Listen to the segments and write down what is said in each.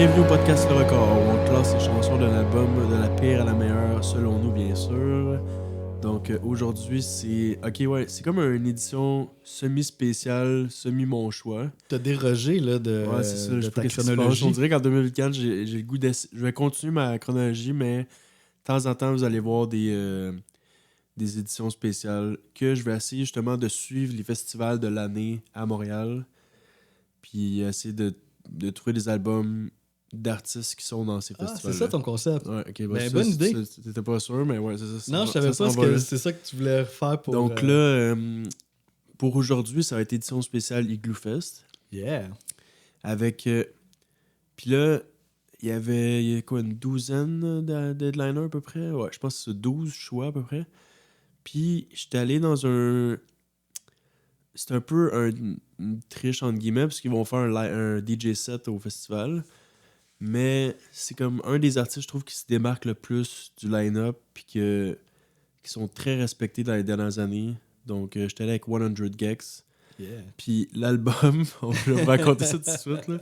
Bienvenue au podcast Le Record, où on classe les chansons de l'album de la pire à la meilleure, selon nous, bien sûr. Donc aujourd'hui, c'est comme une édition semi-spéciale, semi-mon choix. T'as dérogé là, Ouais, c'est ça, de je sais pas ta qu'est-ce qui se passe. chronologie. On dirait qu'en 2024, j'ai le goût je vais continuer ma chronologie, mais de temps en temps, vous allez voir des éditions spéciales que je vais essayer justement de suivre les festivals de l'année à Montréal, puis essayer de trouver des albums d'artistes qui sont dans ces Ah, festivals. c'est ça ton concept. Ouais, ok, Ben, bonne idée. T'étais pas sûr, mais ouais, c'est ça. Non, je savais pas c'est ça que tu voulais faire pour. Donc là, pour aujourd'hui, ça va être édition spéciale Igloo Fest. Yeah. Avec. Puis là, il y a quoi, une douzaine de headliners à peu près? Ouais, je pense que c'est 12 choix à peu près. Puis j'étais allé dans un. C'est un peu une triche entre guillemets, parce qu'ils vont faire un DJ set au festival. Mais c'est comme un des artistes, je trouve, qui se démarque le plus du line-up, puis qui sont très respectés dans les dernières années. Donc, j'étais allé avec 100 Gex. Yeah. Puis l'album, on va vous raconter ça tout de suite. Là.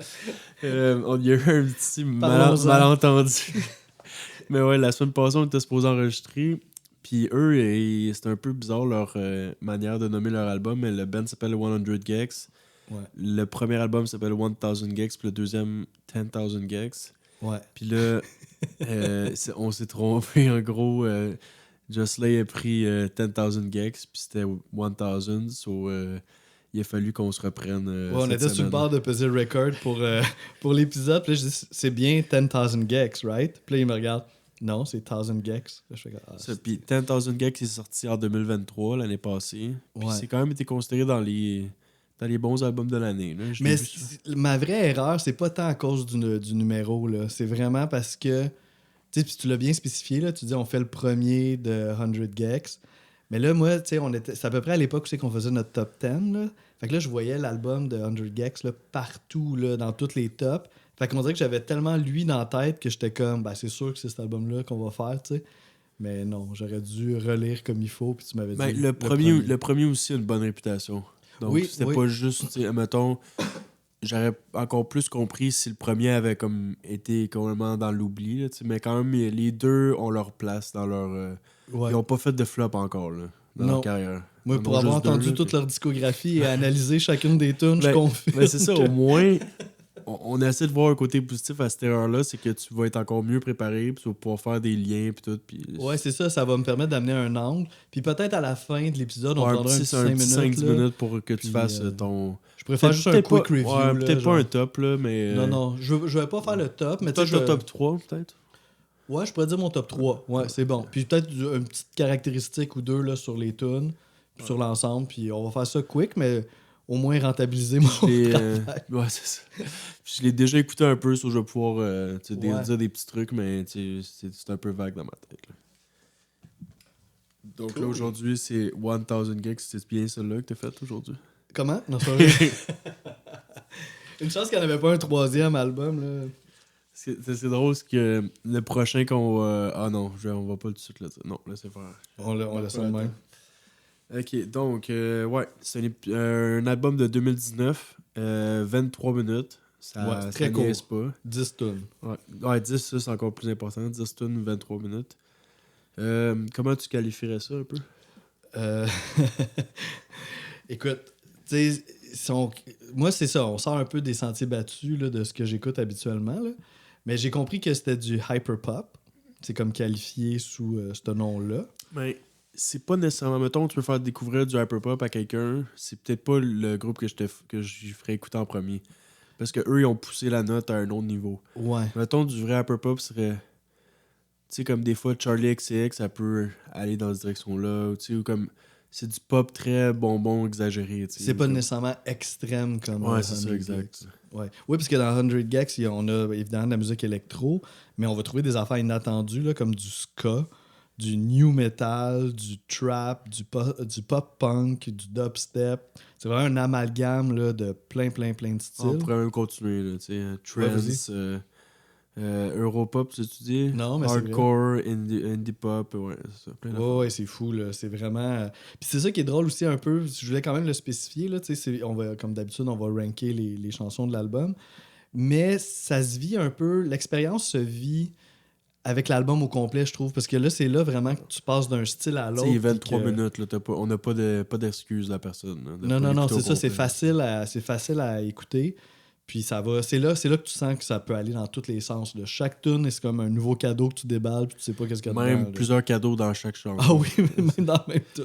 Il y a eu un petit Parlons-en. malentendu. Mais ouais, la semaine passée, on était supposé enregistrer. Puis eux, c'était un peu bizarre leur manière de nommer leur album, mais le band s'appelle 100 Gex. Ouais. Le premier album s'appelle 1000 Gex, puis le deuxième 10,000 Gex. Ouais. Puis là, on s'est trompé. En gros, Jocelyn a pris 10,000 Gex, puis c'était 1000. So, il a fallu qu'on se reprenne. Ouais, on était sur le bord de peser le record pour l'épisode. Puis là, je dis, c'est bien 10,000 Gex, right? Puis là, il me regarde. Non, c'est 1000 Gex. Là, je fais, puis 10,000 Gex est sorti en 2023, l'année passée. Puis Ouais. c'est quand même été considéré dans les bons albums de l'année. Là. Mais ma vraie erreur, c'est pas tant à cause du numéro, là. C'est vraiment parce que, tu sais, puis tu l'as bien spécifié, là, tu dis on fait le premier de 100 Gex. Mais là, moi, tu sais, c'est à peu près à l'époque où c'est qu'on faisait notre top 10, là. Fait que là, je voyais l'album de 100 Gex, là, partout, là, dans tous les tops. Fait qu'on dirait que j'avais tellement lui dans la tête que j'étais comme, ben, c'est sûr que c'est cet album-là qu'on va faire, tu sais. Mais non, j'aurais dû relire comme il faut, puis tu m'avais dit... Le premier aussi a une bonne réputation. Donc, oui, c'était pas juste, tu sais, mettons, j'aurais encore plus compris si le premier avait comme été complètement dans l'oubli, là, mais quand même, les deux ont leur place dans leur... Ouais. Ils ont pas fait de flop encore, là, dans leur carrière. Moi, pour avoir entendu toute leur discographie et analysé chacune des tunes, je confie. Mais c'est ça, au moins... On essaie de voir un côté positif à cette erreur-là, c'est que tu vas être encore mieux préparé, puis tu vas pouvoir faire des liens, puis tout. Puis... Ouais, c'est ça va me permettre d'amener un angle. Puis peut-être à la fin de l'épisode, on prendra un petit 5 minutes. 5-10 minutes pour que tu fasses ton... Je préfère juste un quick review. Ouais, peut-être genre... pas un top, là, mais... Non, je vais pas faire le top, mais tu sais... top 3, peut-être? Ouais, je pourrais dire mon top 3. Ouais, c'est bon. Puis peut-être une petite caractéristique ou deux là, sur les tunes, sur l'ensemble, puis on va faire ça quick, mais... au moins rentabiliser mon travail. Ouais, c'est ça. Puis je l'ai déjà écouté un peu, so je vais pouvoir dire des petits trucs, mais c'est un peu vague dans ma tête. Là. Donc là, aujourd'hui, c'est 1000 Gex. C'est bien celle-là que t'as faite aujourd'hui? Comment? Non, c'est vrai. Une chance qu'il n'y en avait pas un troisième album. Là. C'est drôle, c'est que le prochain qu'on va... Ah non, on va pas tout de suite le dire. Non, laissez faire. On laisse ça de même. Ok, donc, ouais, c'est un album de 2019, 23 minutes. Ça, très ça court. niaise pas. 10 tunes. Ouais, 10, ça, c'est encore plus important. 10 tunes, 23 minutes. Comment tu qualifierais ça un peu? Écoute, tu sais, moi, c'est ça. On sort un peu des sentiers battus là, de ce que j'écoute habituellement. Là. Mais j'ai compris que c'était du hyperpop. C'est comme qualifié sous ce nom-là. Mais... c'est pas nécessairement... Mettons, tu peux faire découvrir du hyperpop à quelqu'un, c'est peut-être pas le groupe que je ferais écouter en premier. Parce que eux ils ont poussé la note à un autre niveau. Ouais. Mettons, du vrai hyperpop serait... Tu sais, comme des fois, Charlie XCX, ça peut aller dans cette direction-là. Tu sais, ou comme... c'est du pop très bonbon, exagéré. C'est pas nécessairement extrême comme... Ouais, c'est ça, exact. Ouais. Oui, parce que dans 100 Gex, on a évidemment de la musique électro, mais on va trouver des affaires inattendues, là, comme du ska, du new metal, du trap, du pop-punk, du dubstep. C'est vraiment un amalgame là, de plein de styles. On pourrait même continuer, là, tu sais. Trance, Europop, tu dis? Non, mais hardcore, indie pop, ouais, c'est ça. Ouais, c'est fou, là. C'est vraiment... Puis c'est ça qui est drôle aussi un peu. Je voulais quand même le spécifier, là. Tu sais, comme d'habitude, on va ranker les chansons de l'album. Mais ça se vit un peu... L'expérience se vit avec l'album au complet, je trouve. Parce que là, c'est là vraiment que tu passes d'un style à Tu l'autre. sais, 23 puis que- minutes, là, on n'a pas d'excuse de la personne. Là, de Non, pas non, non, l'écouter au c'est ça. complet. C'est facile à écouter. Puis ça va... C'est là que tu sens que ça peut aller dans tous les sens. Là. Chaque tune, c'est comme un nouveau cadeau que tu déballes puis tu sais pas qu'est-ce qu'il y a Même dedans. Là. plusieurs cadeaux dans chaque chanson. Ah oui, même dans le même tune.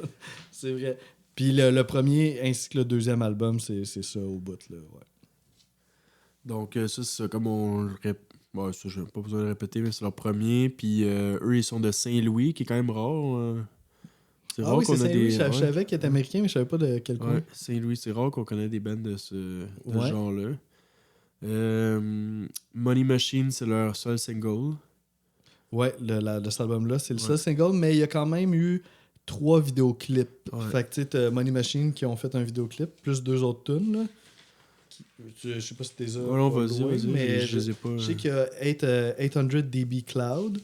C'est vrai. Puis le premier ainsi que le deuxième album, c'est ça au bout. Là, ouais. Donc, ça, c'est ça. Comme bon, ça, j'ai pas besoin de répéter, mais c'est leur premier. Puis eux, ils sont de Saint-Louis, qui est quand même rare. C'est Ah rare oui, c'est qu'on a Saint-Louis. des. Je savais qu'il était américain, mais je savais pas de quel coin. Ouais, Saint-Louis, c'est rare qu'on connaît des bands de ce Ouais. genre-là. Money Machine, c'est leur seul single. Ouais, de cet album-là, c'est le Ouais. seul single, mais il y a quand même eu 3 vidéoclips. Ouais. Fait que tu sais, t'as Money Machine qui ont fait un vidéoclip, plus 2 autres tunes. Là. Je sais pas si t'es Ouais, non, vas-y, mais je les ai pas. je sais qu'il y a 800 dB Cloud.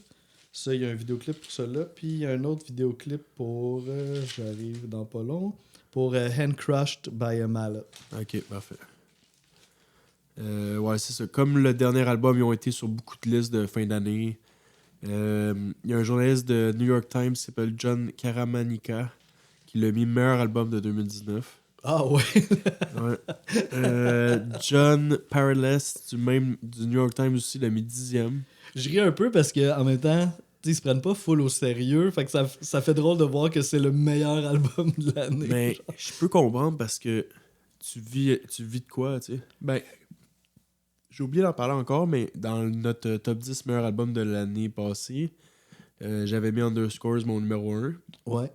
Ça, il y a un vidéoclip pour ça là. Puis il y a un autre vidéoclip pour, j'arrive dans pas long, pour Hand Crushed by a Mallet. Ok, parfait. Ouais, c'est ça. Comme le dernier album, ils ont été sur beaucoup de listes de fin d'année. Il y a un journaliste de New York Times qui s'appelle John Caramanica qui l'a mis meilleur album de 2019. Ah ouais! Ouais. John Parles du New York Times aussi l'a mis 10e. Je ris un peu parce qu'en même temps, tu sais, ils se prennent pas full au sérieux. Fait que ça fait drôle de voir que c'est le meilleur album de l'année. Mais je peux comprendre parce que tu vis de quoi, tu sais. Ben, j'ai oublié d'en parler encore, mais dans notre top 10 meilleur album de l'année passée, j'avais mis Underscores mon numéro 1. Ouais.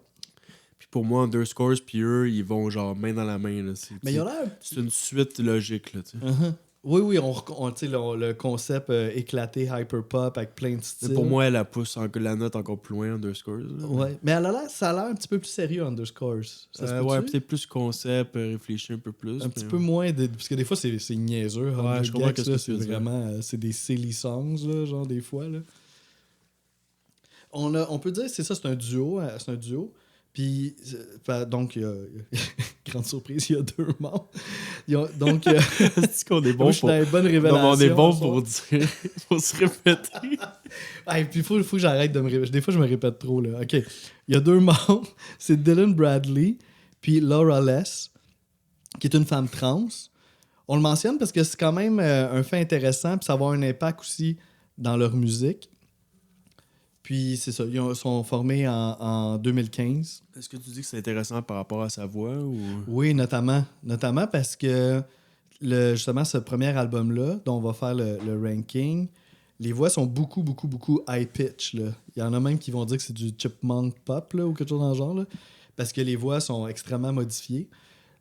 Puis pour moi, Underscores puis eux, ils vont genre main dans la main. Là. Mais il y a l'air. C'est une suite logique, là, tu sais. Uh-huh. Oui, oui, tu sais, le concept éclaté, hyper-pop avec plein de Mais styles. pour moi, elle pousse la note encore plus loin, Underscores. Là. Ouais. Mais ça a l'air un petit peu plus sérieux, Underscores. Ça se Ouais, peut-tu? peut-être plus concept, réfléchir un peu plus. Un petit peu moins parce que des fois c'est niaiseux. Ouais, je comprends Gags, qu'est-ce là, que c'est tu veux dire. vraiment c'est des silly songs là, genre des fois là. On peut dire c'est ça, c'est un duo. Puis donc grande surprise, il y a 2 membres. Donc C'est qu'on est bon je suis dans une bonne révélation. Non, mais on est bon ça. pour dire, pour se répéter. Et puis il faut que j'arrête de me répéter. Des fois je me répète trop là. OK. Il y a 2 membres, c'est Dylan Bradley puis Laura Less qui est une femme trans. On le mentionne parce que c'est quand même un fait intéressant, puis ça va avoir un impact aussi dans leur musique. Puis c'est ça, ils sont formés en 2015. Est-ce que tu dis que c'est intéressant par rapport à sa voix ou... Oui, notamment parce que justement ce premier album-là, dont on va faire le ranking, les voix sont beaucoup, beaucoup, beaucoup high-pitch. Là. Il y en a même qui vont dire que c'est du chipmunk pop là, ou quelque chose dans le genre, là, parce que les voix sont extrêmement modifiées.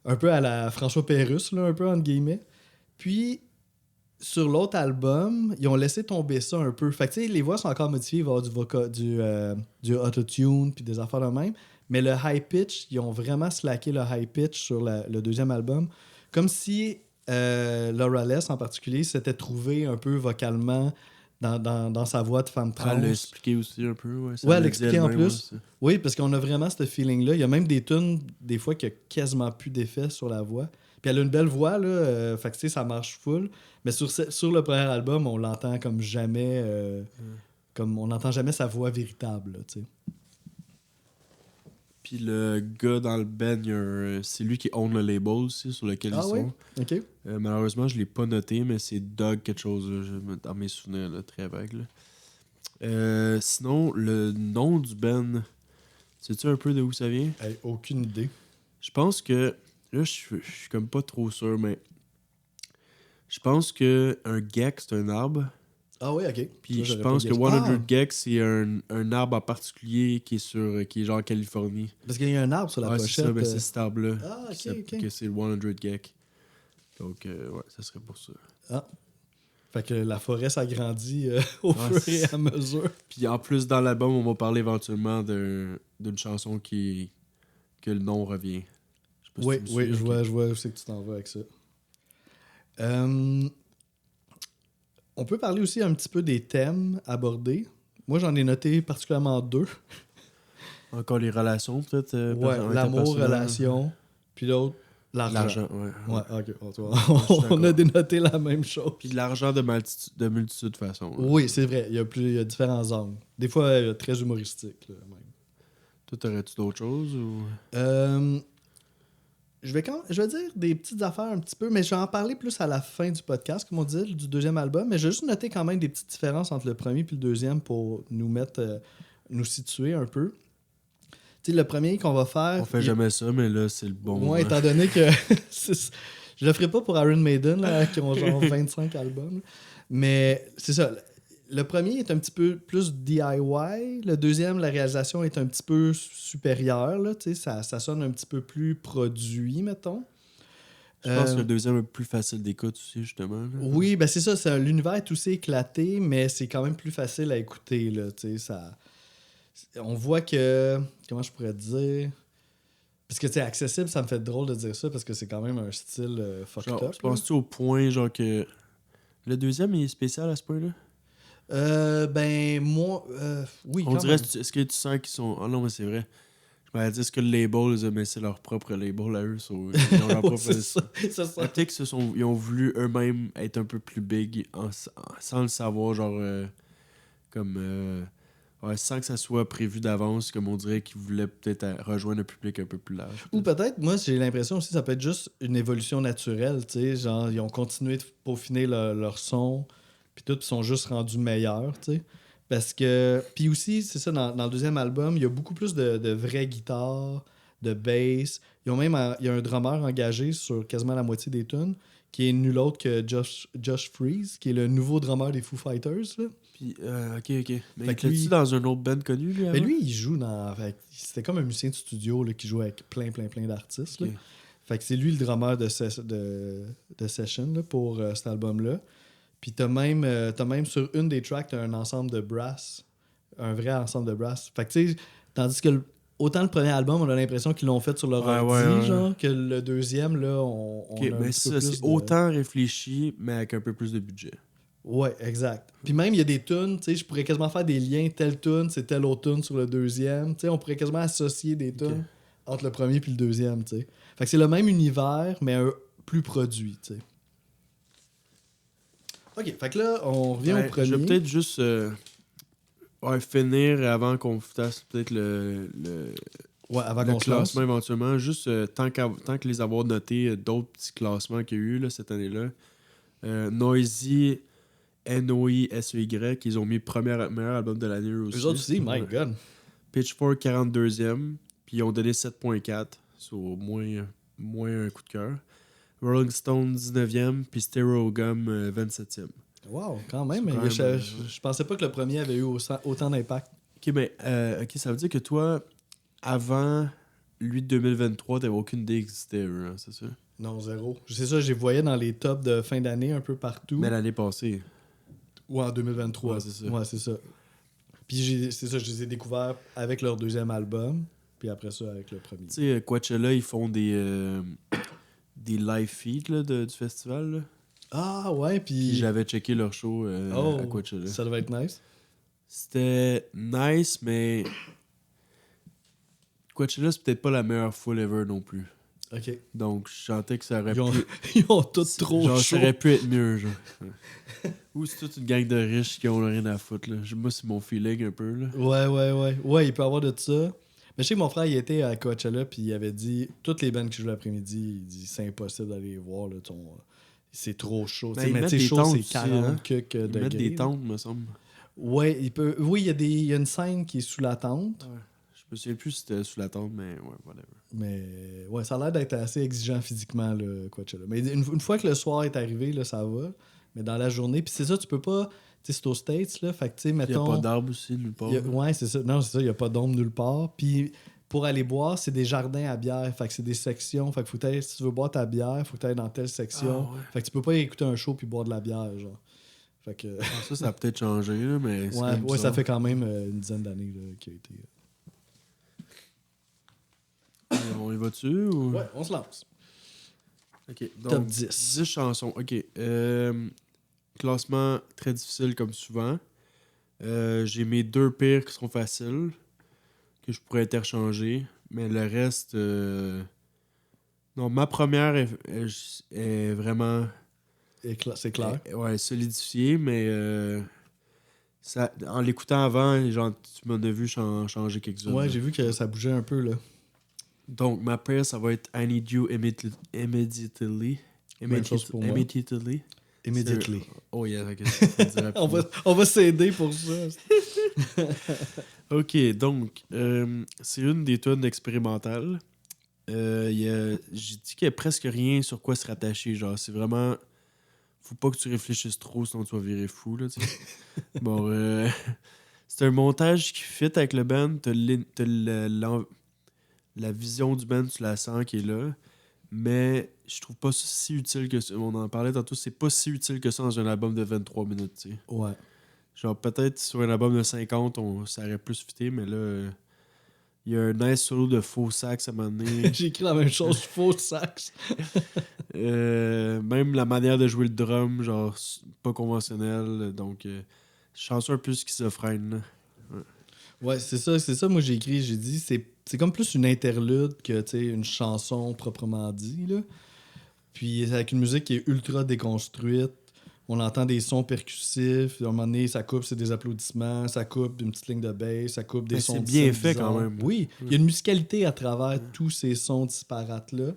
Un peu à la François Pérusse, là, un peu entre guillemets. Puis, sur l'autre album, ils ont laissé tomber ça un peu. Fait que, tu sais, les voix sont encore modifiées, il va y avoir du auto-tune puis des affaires de même. Mais le high-pitch, ils ont vraiment slacké le high-pitch sur le deuxième album. Comme si Laura Less, en particulier, s'était trouvée un peu vocalement dans sa voix de femme trans. Elle l'a expliqué aussi un peu. Ouais, Ouais, elle l'expliquait en plus. Oui, parce qu'on a vraiment ce feeling-là. Il y a même des tunes, des fois, qui a quasiment plus d'effet sur la voix. Puis elle a une belle voix, là. Fait que, tu sais, ça marche full. Mais sur le premier album, on l'entend comme jamais... comme on n'entend jamais sa voix véritable, là, tu sais. Puis le gars dans le band, c'est lui qui own le label aussi, sur lequel ils sont. OK. Malheureusement, je l'ai pas noté, mais c'est Doug quelque chose, là, dans mes souvenirs là, très vagues. Là. Sinon, le nom du band, sais-tu un peu de où ça vient? Hey, aucune idée. Je pense que... Là, je suis comme pas trop sûr, mais... Je pense que un gek, c'est un arbre. Ah oui, OK. Puis Ça, je pense que pas 100 gex, c'est un arbre en particulier qui est genre en Californie. Parce qu'il y a un arbre sur la Ouais, pochette. c'est ça, ben, c'est cet arbre-là. Ah, OK, OK. Que c'est le 100 geck. Donc, ouais, ça serait pour ça. Ah. Fait que la forêt s'agrandit au Ouais, fur et à mesure. Puis en plus, dans l'album, on va parler éventuellement d'une chanson que le nom revient. Je sais pas si Oui, tu me oui, suis, je ok. vois où c'est que tu t'en vas avec ça. On peut parler aussi un petit peu des thèmes abordés. Moi, j'en ai noté particulièrement 2. Encore les relations, peut-être. Ouais, l'amour, interpersonnelles. relation. Puis l'autre, L'argent. ouais. Ouais, ok. Je suis On a d'accord. dénoté la même chose. Puis de l'argent de multitude de façons. là. Oui, c'est vrai. Il y a différents angles. Des fois, très humoristiques, là, même. Toi, t'aurais-tu d'autres choses ou. Euh, je vais dire des petites affaires un petit peu, mais je vais en parler plus à la fin du podcast, comme on dit, du deuxième album. Mais je vais juste noter quand même des petites différences entre le premier et le deuxième pour nous mettre, nous situer un peu. Tu sais, le premier qu'on va faire. On fait jamais ça, mais là, c'est le bon Moi, moment. étant donné que. Je le ferai pas pour Iron Maiden, là, qui ont genre 25 albums. Mais c'est ça. Le premier est un petit peu plus DIY. Le deuxième, la réalisation est un petit peu supérieure. Là, ça sonne un petit peu plus produit, mettons. Je pense que le deuxième est plus facile d'écoute aussi, justement. là. Oui, ben c'est ça. L'univers est aussi éclaté, mais c'est quand même plus facile à écouter. Là, on voit que... Comment je pourrais dire... Parce que, tu sais, accessible, ça me fait drôle de dire ça parce que c'est quand même un style fucked Genre, up. tu penses-tu au point, genre que. Le deuxième, il est spécial à ce point-là? Ben, moi, oui, On quand dirait, même. est-ce que tu sens qu'ils sont. Ah non, mais c'est vrai. Je m'allais dire, est-ce que le label, mais c'est leur propre label à eux. Ils ont leur Ouais, propre. c'est ça. C'est ça. Peut-être ils ont voulu eux-mêmes être un peu plus big sans le savoir, genre. Comme. Ouais, sans que ça soit prévu d'avance, comme on dirait qu'ils voulaient peut-être rejoindre un public un peu plus large. Ou peut-être, moi, j'ai l'impression aussi que ça peut être juste une évolution naturelle, tu sais. Genre, ils ont continué de peaufiner leur son, puis tout, ils sont juste rendus meilleurs, tu sais. Parce que... Puis aussi, c'est ça, dans le deuxième album, il y a beaucoup plus de vraies guitares, de bass. Ils ont même... Il y a un drummer engagé sur quasiment la moitié des tunes, qui est nul autre que Josh Freeze, qui est le nouveau drummer des Foo Fighters, là. Puis, ok. Mais Fait que était-tu lui- dans un autre band connu, lui, Mais avant? lui, il joue dans... C'était comme un musicien de studio là, qui joue avec plein d'artistes, là. Ok. Fait que c'est lui le drummer de Session là, pour cet album-là. Puis t'as même sur une des tracks, t'as un ensemble de brass. Un vrai ensemble de brass. Fait que tu sais, tandis que autant le premier album, on a l'impression qu'ils l'ont fait sur leur Ouais, ordi, ouais. genre, que le deuxième, là, on Ok, a un mais petit peu ça, plus c'est de... autant réfléchi, mais avec un peu plus de budget. Ouais, exact. Puis même, il y a des tunes, tu sais, je pourrais quasiment faire des liens, telle tune, c'est telle autre tune sur le deuxième. Tu sais, on pourrait quasiment associer des tunes entre le premier puis le deuxième, tu sais. Fait que c'est le même univers, mais plus produit, tu sais. OK, fait que là, on revient au premier. Je vais peut-être juste finir avant qu'on fasse peut-être Ouais, avant le qu'on se lance. classement éventuellement. Juste tant que les avoir notés, d'autres petits classements qu'il y a eu là, cette année-là. Noisy, Noisey, ils ont mis meilleur album de l'année eux aussi. Eux autres aussi, my God. Pitchfork 42e, puis ils ont donné 7.4, c'est au moins un coup de cœur. Rolling Stone 19e, puis Stereogum 27e. Wow, quand même. C'est quand Mais même, je pensais pas que le premier avait eu autant d'impact. Ok, mais ça veut dire que toi, avant lui de 2023, t'avais aucune idée qu'il existait, hein, c'est ça? Non, zéro. C'est ça, je les voyais dans les tops de fin d'année un peu partout. Mais l'année passée. Ou en 2023. Ouais, c'est ça. Ouais, c'est ça. Puis c'est ça, je les ai découverts avec leur deuxième album, puis après ça avec le premier. Tu sais, Coachella, ils font des live feeds là, du festival. Là. Ah ouais, Puis puis... j'avais checké leur show Oh, à Coachella. ça devait être nice. C'était nice, mais Coachella, c'est peut-être pas la meilleure foule ever non plus. OK. Donc, je sentais que ça aurait Ils ont tout trop genre, chaud. ça aurait pu être mieux, genre. Ou c'est toute une gang de riches qui ont rien à foutre, là. Moi, c'est mon feeling un peu, là. Ouais. Ouais, il peut y avoir de ça. Mais je sais que mon frère, il était à Coachella, puis il avait dit, toutes les bandes qui jouent l'après-midi, il dit, c'est impossible d'aller les voir, là, c'est trop chaud. Ben, Tu sais, ils mais mettent tu sais, des chaud, tentes c'est aussi, 40 hein. quelques Ils degrés. mettent des là. tentes, me semble. Ouais, oui, il y a une scène qui est sous la tente. Ouais. Je me souviens plus si c'était sous la tente, mais ouais, whatever. Mais ouais, ça a l'air d'être assez exigeant physiquement, le Coachella. Mais une fois que le soir est arrivé, là, ça va. Mais dans la journée, puis c'est ça, tu peux pas. Tu sais, c'est aux States, là. Fait que, tu sais, Il n'y mettons. a pas d'arbre aussi, nulle part. Ouais, c'est ça. Non, c'est ça, il n'y a pas d'ombre nulle part. Puis pour aller boire, c'est des jardins à bière. Fait que c'est des sections. Fait que faut que si tu veux boire ta bière, faut que tu ailles dans telle section. Ah, ouais. Fait que tu peux pas écouter un show puis boire de la bière, genre. Fait que. Ça a peut-être changé, là, mais c'est Ouais, comme ouais, ça bizarre. fait quand même une dizaine d'années là, qu'il a été. On y va dessus ou... Ouais, on se lance. Ok, donc Top 10. 10 chansons. Ok. Classement très difficile comme souvent. J'ai mes 2 pires qui seront faciles, que je pourrais interchanger. Mais le reste, Non, ma première est vraiment C'est clair. ouais, solidifiée, mais ça, en l'écoutant avant, genre, tu m'en as vu changer quelques-unes. Ouais, Là. j'ai vu que ça bougeait un peu, là. Donc, ma paire, ça va être I Need You Immediately. Même chose pour moi. Immediately. Immediately. Oh yeah, ok. Ça me dirait on va s'aider pour ça. Ok, donc, c'est une des tunes expérimentales. J'ai dit qu'il n'y a presque rien sur quoi se rattacher. Genre, c'est vraiment. Faut pas que tu réfléchisses trop, sinon tu vas virer fou. Là, tu sais. Bon, c'est un montage qui fit avec le band. T'as la vision du band, tu la sens qui est là. Mais je trouve pas ça si utile que ça. On en parlait tantôt, c'est pas si utile que ça dans un album de 23 minutes. Tu sais. Ouais. Genre, peut-être sur un album de 50, ça aurait plus fité, mais là. Il y a un nice solo de faux sax à un moment donné. J'ai écrit la même chose, faux sax. Même la manière de jouer le drum, genre, pas conventionnelle. Donc, chanson un peu schizophrène. Là. Ouais, c'est ça. Moi, j'ai écrit, j'ai dit, c'est comme plus une interlude que, tu sais, une chanson proprement dit, là. Puis, c'est avec une musique qui est ultra déconstruite. On entend des sons percussifs. À un moment donné, ça coupe, c'est des applaudissements. Ça coupe une petite ligne de bass. Ça coupe des Mais sons c'est de bien synth fait bizarres. quand même. Oui, il y a une musicalité à travers tous ces sons disparates-là.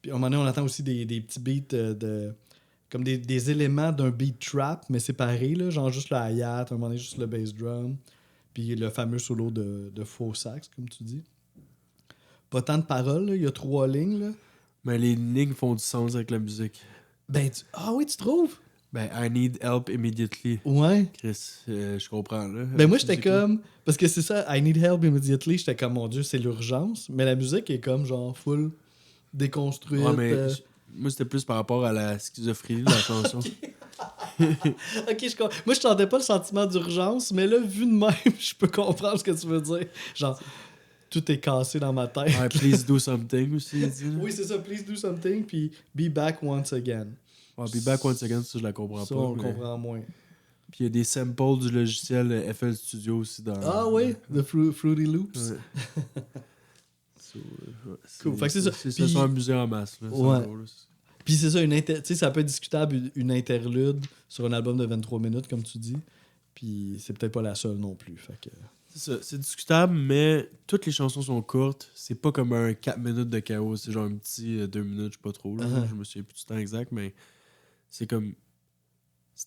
Puis, à un moment donné, on entend aussi des petits beats comme des éléments d'un beat trap, mais séparés, là, genre juste le hi-hat, à un moment donné, juste le bass drum. Puis le fameux solo de faux sax, comme tu dis. Pas tant de paroles, là. Il y a 3 lignes. Là. Mais les lignes font du sens avec la musique. Ah oui, tu trouves? Ben, I need help immediately. Ouais. Chris, je comprends, là. Ben moi, j'étais comme... Parce que c'est ça, I need help immediately. J'étais comme, mon Dieu, c'est l'urgence. Mais la musique est comme, genre, full déconstruite. Ouais, mais moi, c'était plus par rapport à la schizophrénie de la chanson. Ok, moi, je sentais pas le sentiment d'urgence, mais là, vu de même, je peux comprendre ce que tu veux dire. Genre, tout est cassé dans ma tête. Ouais, please do something aussi, il dit, là. Oui, c'est ça, please do something, puis be back once again. Ouais, be back once again, ça, je la comprends Ça, pas. on le mais- comprend moins. Puis il y a des samples du logiciel FL Studio aussi dans. Ah oui, The Fruity Loops. Ouais. So, ouais, Cool. Fait que c'est ça. Ils se Puis- sont amusés en masse. Là, Ouais. drôle, là. Puis c'est ça, tu sais, ça peut être discutable une interlude sur un album de 23 minutes, comme tu dis. Puis c'est peut-être pas la seule non plus. Fait que... C'est ça, c'est discutable, mais toutes les chansons sont courtes. C'est pas comme un 4 minutes de chaos. C'est genre un petit 2 minutes, je sais pas trop. Là. Uh-huh. Je me souviens plus du temps exact, mais c'est comme.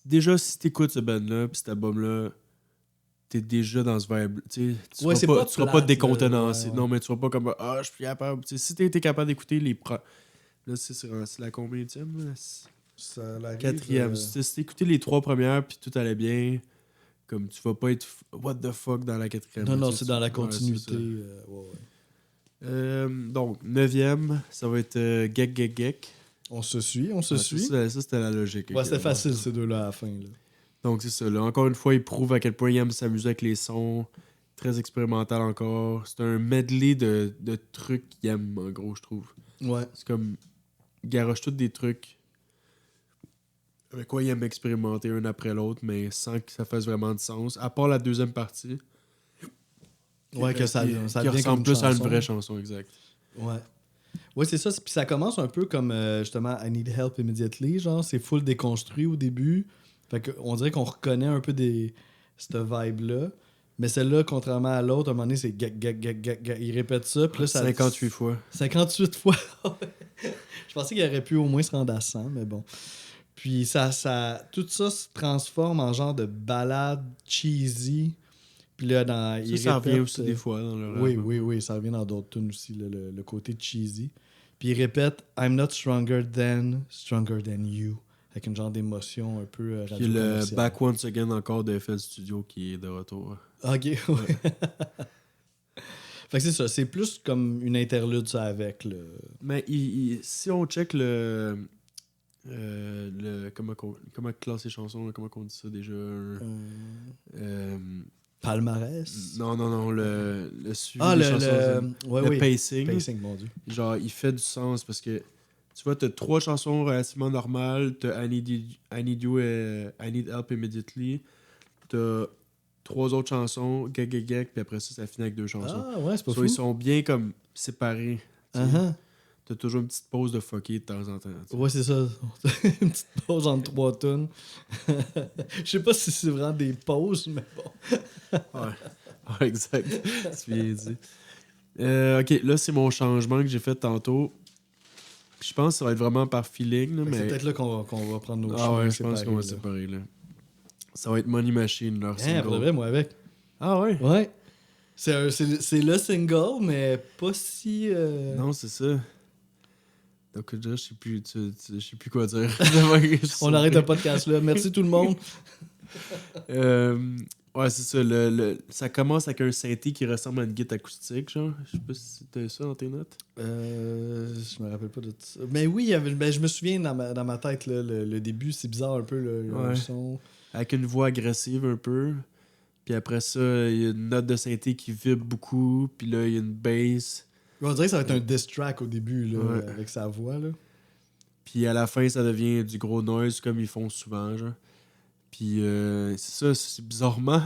Déjà, si t'écoutes ce band-là, pis cet album-là, t'es déjà dans ce vibe. Tu sais, Ouais, c'est pas tu seras pas plate, décontenancé. là, ouais. Non, mais tu seras pas comme ah, je suis plus capable. Tu sais, si t'es capable d'écouter les. Là, c'est la combienième, là? Ça l'arrive, Quatrième. Si t'écoutais les 3 premières, puis tout allait bien, comme tu vas pas être what the fuck dans la quatrième. Non, là, non, tu sais, c'est dans la ouais, continuité. c'est ça. Ouais. Donc, 9e, ça va être Gek Gek Gek. On se suit, on se Ouais, suit. ça, c'était la logique. Ouais, ok, c'était ouais. facile ces deux-là à la fin. Là. Donc, c'est ça. Là. Encore une fois, il prouve à quel point il aime s'amuser avec les sons. Très expérimental encore. C'est un medley de trucs qu'il aime, en gros, je trouve. Ouais. C'est comme. Il garoche tous des trucs avec quoi il aime expérimenter un après l'autre, mais sans que ça fasse vraiment de sens. À part la deuxième partie. Ouais, que ça qui devient ressemble comme une plus à une chanson. vraie chanson, exact. Ouais. Ouais, c'est ça. Puis ça commence un peu comme, justement, I Need Help Immediately. Genre, c'est full déconstruit au début. Fait qu'on dirait qu'on reconnaît un peu cette vibe-là. Mais celle-là, contrairement à l'autre, à un moment donné, c'est gag, gag, gag, gag, gag. Il répète ça. Puis là, ça 58 fois. 58 fois. Je pensais qu'il aurait pu au moins se rendre à 100, mais bon. Puis tout ça se transforme en genre de balade cheesy. Puis là, Ça revient aussi des fois dans le Oui, rap. oui, ça revient dans d'autres tunes aussi, le côté cheesy. Puis il répète « I'm not stronger than you ». Avec une genre d'émotion un peu Puis le radio-commerciale. Back Once Again encore de FL Studio qui est de retour. OK, ouais. Fait que c'est ça, c'est plus comme une interlude ça avec le... Mais si on check comment classe les chansons, là, comment on dit ça déjà? Palmarès. Non, le suivi Ah, des chansons. ouais, le oui. pacing. Pacing, mon Dieu. Genre, il fait du sens parce que tu vois, t'as 3 chansons relativement normales. T'as I Need You et I Need Help Immediately. T'as 3 autres chansons, Gek Gek Gek, puis après ça finit avec 2 chansons. Ah, ouais, c'est pas So, fou. ils sont bien comme séparés. tu sais. Uh-huh. t'as toujours une petite pause de fucker de temps en temps. Tu sais. Ouais, c'est ça. Une petite pause entre 3 tonnes. Je sais pas si c'est vraiment des pauses, mais bon. Ouais. Ouais, exact. C'est bien dit. Ok, là, c'est mon changement que j'ai fait tantôt. Puis je pense que ça va être vraiment par feeling. Là, Fait que mais... c'est peut-être là qu'on va prendre nos Ah chemins ouais, je pense qu'on va séparés, là. séparer. Là. Ça va être Money Machine, leur Hein, single. pour de vrai, moi avec. Ah ouais? Ouais. C'est le single, mais pas si. Non, c'est ça. Donc, je sais plus, je sais plus quoi dire. On arrête le podcast là. Merci tout le monde. Ouais, c'est ça. Ça commence avec un synthé qui ressemble à une guitare acoustique, genre. Je sais pas si c'était ça dans tes notes. Je me rappelle pas de ça. Mais oui, je me souviens dans ma tête, là, le début, c'est bizarre un peu le son. Avec une voix agressive un peu. Puis après ça, il y a une note de synthé qui vibre beaucoup. Puis là, il y a une bass. On dirait que ça va être un diss track au début, là, Ouais. avec sa voix. Là. Puis à la fin, ça devient du gros noise comme ils font souvent, genre. Puis c'est ça, c'est bizarrement,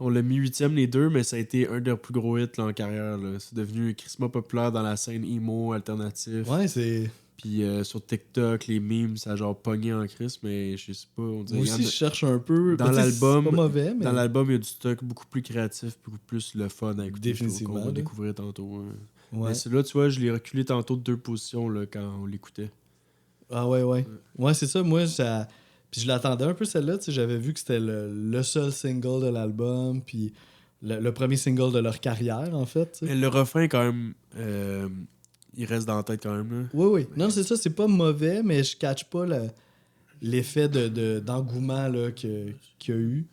on l'a mis 8e les deux, mais ça a été un de leurs plus gros hits là, en carrière. Là. C'est devenu crissement populaire dans la scène emo alternatif. Ouais, c'est. Puis sur TikTok, les memes, ça a genre pogné en crise, mais je sais pas. On dirait, Moi aussi, je cherche un peu. Dans Ben, tu sais, l'album, c'est pas mauvais, mais. Dans l'album, il y a du stock beaucoup plus créatif, beaucoup plus le fun à écouter. Définitivement, Qu'on va là. découvrir tantôt. Hein. Ouais. Mais celui-là, tu vois, je l'ai reculé tantôt de 2 positions là, quand on l'écoutait. Ah ouais. Ouais, c'est ça. Moi, ça. Puis je l'attendais un peu celle-là. Tu sais, j'avais vu que c'était le seul single de l'album. Puis le premier single de leur carrière, en fait. Tu sais. Mais le refrain, quand même, il reste dans la tête quand même. Là. Oui. Non, c'est ça. C'est pas mauvais, mais je catch pas l'effet d'engouement là, qu'il y a eu.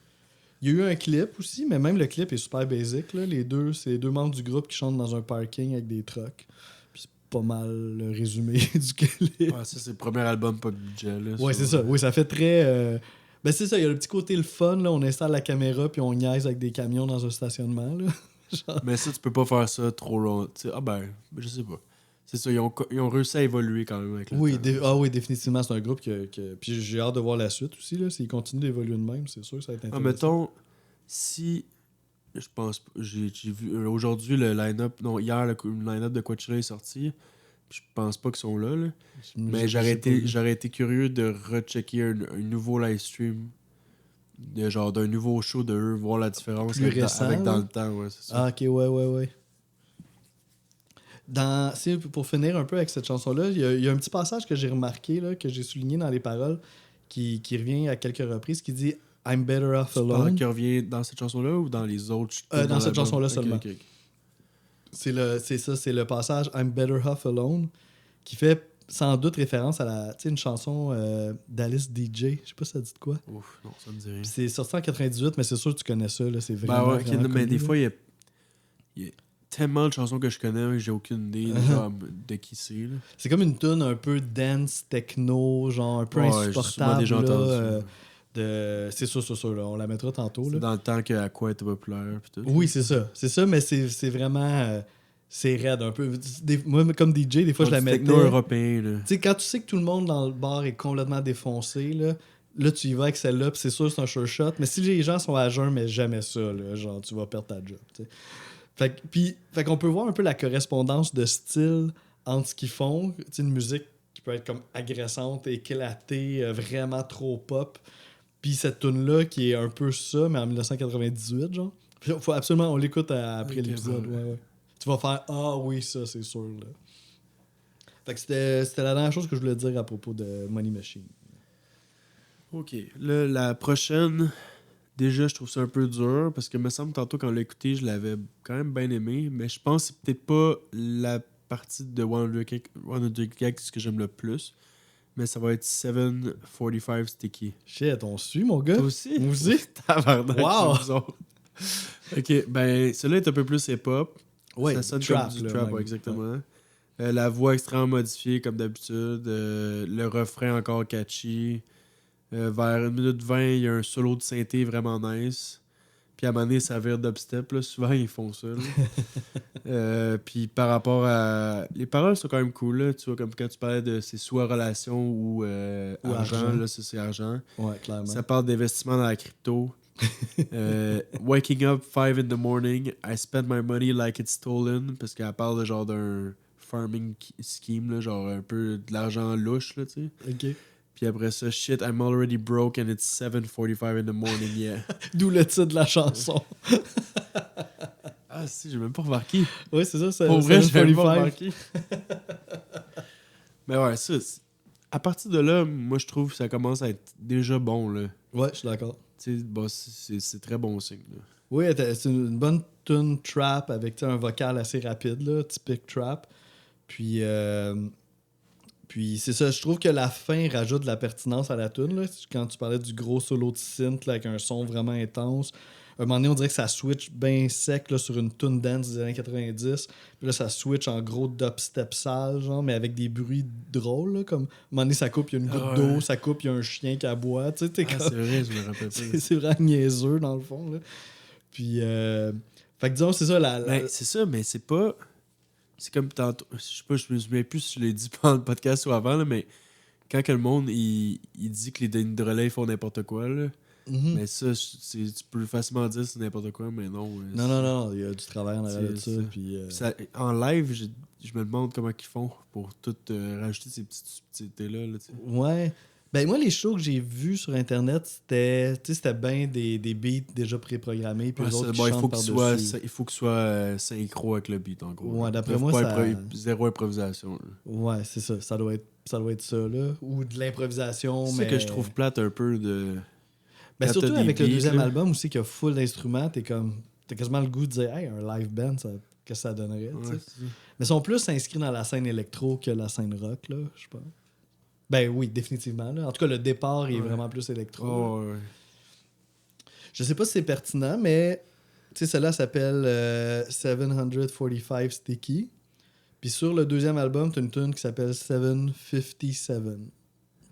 Il y a eu un clip aussi, mais même le clip est super basic. Là. C'est les deux membres du groupe qui chantent dans un parking avec des trucks. Puis c'est pas mal le résumé du clip. Ouais, ça, c'est le premier album pas de budget. Là, Ouais, c'est ça. Oui, ça fait très. Ben, c'est ça. Il y a le petit côté le fun. Là. On installe la caméra puis on niaise avec des camions dans un stationnement. Là. Genre... Mais ça, tu peux pas faire ça trop long. T'sais, je sais pas. C'est ça, ils ont réussi à évoluer quand même avec le temps. Oui, définitivement. C'est un groupe que. Puis j'ai hâte de voir la suite aussi. Là. S'ils continuent d'évoluer de même, c'est sûr que ça va être intéressant. Mettons, si. Je pense pas. J'ai vu aujourd'hui le line-up. Non, hier, le line-up de Coachella est sorti. Je pense pas qu'ils sont là. Mais j'aurais été curieux de rechecker un nouveau live stream. D'un nouveau show de eux, voir la différence Plus récent, avec dans là? le temps. Ouais, c'est ça. Ah, ok, ouais. Pour finir un peu avec cette chanson-là, il y a un petit passage que j'ai remarqué, là, que j'ai souligné dans les paroles, qui revient à quelques reprises, qui dit « I'm better off Tu parles alone qui revient dans cette chanson-là ou dans les autres? » Dans cette chanson-là Ok, seulement. ok. C'est le passage « I'm better off alone » qui fait sans doute référence à une chanson d'Alice DJ. Je sais pas si ça dit de quoi. Ouf, non, ça me dit rien. Puis c'est sorti en 98, mais c'est sûr que tu connais ça. Là, c'est vraiment, Ok, vraiment non, mais connu, des là. fois, il y a tellement de chansons que je connais, mais j'ai aucune idée genre, de qui c'est. Là. C'est comme une tune un peu dance, techno, genre un peu Ouais, j'ai souvent insupportable. déjà là, entendu ça. C'est sûr, là, on la mettra tantôt. C'est Là. dans le temps que Aqua était populaire. Pis tout. Oui, c'est ça, mais c'est vraiment... c'est raide un peu. Moi, comme DJ, des fois, je la mettais... techno-européen. Là. Tu sais, quand tu sais que tout le monde dans le bar est complètement défoncé, là tu y vas avec celle-là, puis c'est sûr que c'est un sure shot. Mais si les gens sont à jeun, mais jamais ça, là, genre, tu vas perdre ta job. T'sais. Fait qu'on peut voir un peu la correspondance de style entre ce qu'ils font. Tu sais, une musique qui peut être comme agressante, éclatée, vraiment trop pop. Puis cette tune-là qui est un peu ça, mais en 1998, genre. Faut absolument, on l'écoute après l'épisode. Ouais. Tu vas faire « Ah oui, ça, c'est sûr. » là. Fait que c'était la dernière chose que je voulais dire à propos de Money Machine. Ok. Là, la prochaine, déjà, je trouve ça un peu dur parce que me semble tantôt quand on l'a écouté, je l'avais quand même bien aimé, mais je pense que c'est peut-être pas la partie de 100 Gags que j'aime le plus, mais ça va être 745 Sticky. Shit, on suit, mon gars. Toi aussi? Moi aussi? Tabarnak, Wow! c'est bizarre. Ok, ben, celui-là est un peu plus hip-hop. Ouais, ça sonne trap, comme du là, trap, même. ouais, exactement. La voix extrêmement modifiée, comme d'habitude. Le refrain encore catchy. Vers 1 minute 20, il y a un solo de synthé vraiment nice. Puis à un moment donné, ça vire dubstep. Là. Souvent, ils font ça. Puis par rapport à... Les paroles sont quand même cool. Là. Tu vois, comme quand tu parlais de c'est soit relation ou argent. Là, c'est argent. Ouais, clairement. Ça parle d'investissement dans la crypto. Waking up 5 in the morning, I spend my money like it's stolen. Parce qu'elle parle de genre d'un farming scheme, là, genre un peu de l'argent louche, là, tu sais. OK. Puis après ça, shit, I'm already broke and it's 7:45 in the morning, yeah. D'où le titre de la chanson. Ah, si, j'ai même pas remarqué. Oui, c'est ça. Pour vrai, j'ai même 7:45. pas remarqué. Mais ouais, ça, à partir de là, moi, je trouve que ça commence à être déjà bon, là. Ouais, je suis d'accord. Tu sais, bon, c'est très bon signe, là. Oui, c'est une bonne tune trap avec un vocal assez rapide, là, typique trap. Puis c'est ça, je trouve que la fin rajoute de la pertinence à la tune. Là. Quand tu parlais du gros solo de synth là, avec un son vraiment intense, à un moment donné, on dirait que ça switch bien sec là, sur une tune dance des années 90. Puis là, ça switch en gros dubstep sale, genre, mais avec des bruits drôles. Là, comme à un moment donné, ça coupe, il y a une goutte d'eau, ça coupe, il y a un chien qui aboie. Tu sais, C'est vrai, je me rappelle pas. c'est vraiment niaiseux, dans le fond. Là. Puis, fait que disons, c'est ça. Ben, c'est ça, mais c'est pas... C'est comme tantôt... Je sais pas, je me souviens plus si je l'ai dit pendant le podcast ou avant, là, mais quand que le monde, il dit que les Denis de relais font n'importe quoi, là, mais ça, tu peux facilement dire que c'est n'importe quoi, mais non. Non, il y a du travail en arrière de ça. ça. Puis, En live, je me demande comment ils font pour tout rajouter ces petites subtilités-là. Là, ouais. Ben moi, les shows que j'ai vus sur Internet, c'était bien des beats déjà préprogrammés. Puis ouais, les autres qui il chantent faut par-dessus. il faut que ce soit synchro avec le beat, en gros. Ouais, d'après Faut moi, pas ça... zéro improvisation. Là. Ouais, c'est ça. Ça doit être ça, là. Ou de l'improvisation, C'est mais... ça que je trouve plate un peu de... Ben, quand surtout t'as des avec le beats, deuxième là. album aussi, qui a full d'instruments, t'as quasiment le goût de dire « Hey, un live band, qu'est-ce que ça donnerait? Ouais, tu sais? c'est ça. Mais ils sont plus inscrits dans la scène électro que la scène rock, là, je pense. Ben oui, définitivement. Là. En tout cas, le départ est vraiment plus électro. là. Oh, ouais. Je sais pas si c'est pertinent, mais tu sais, celle-là s'appelle 745 Sticky. Puis sur le deuxième album, t'as une tune qui s'appelle 757.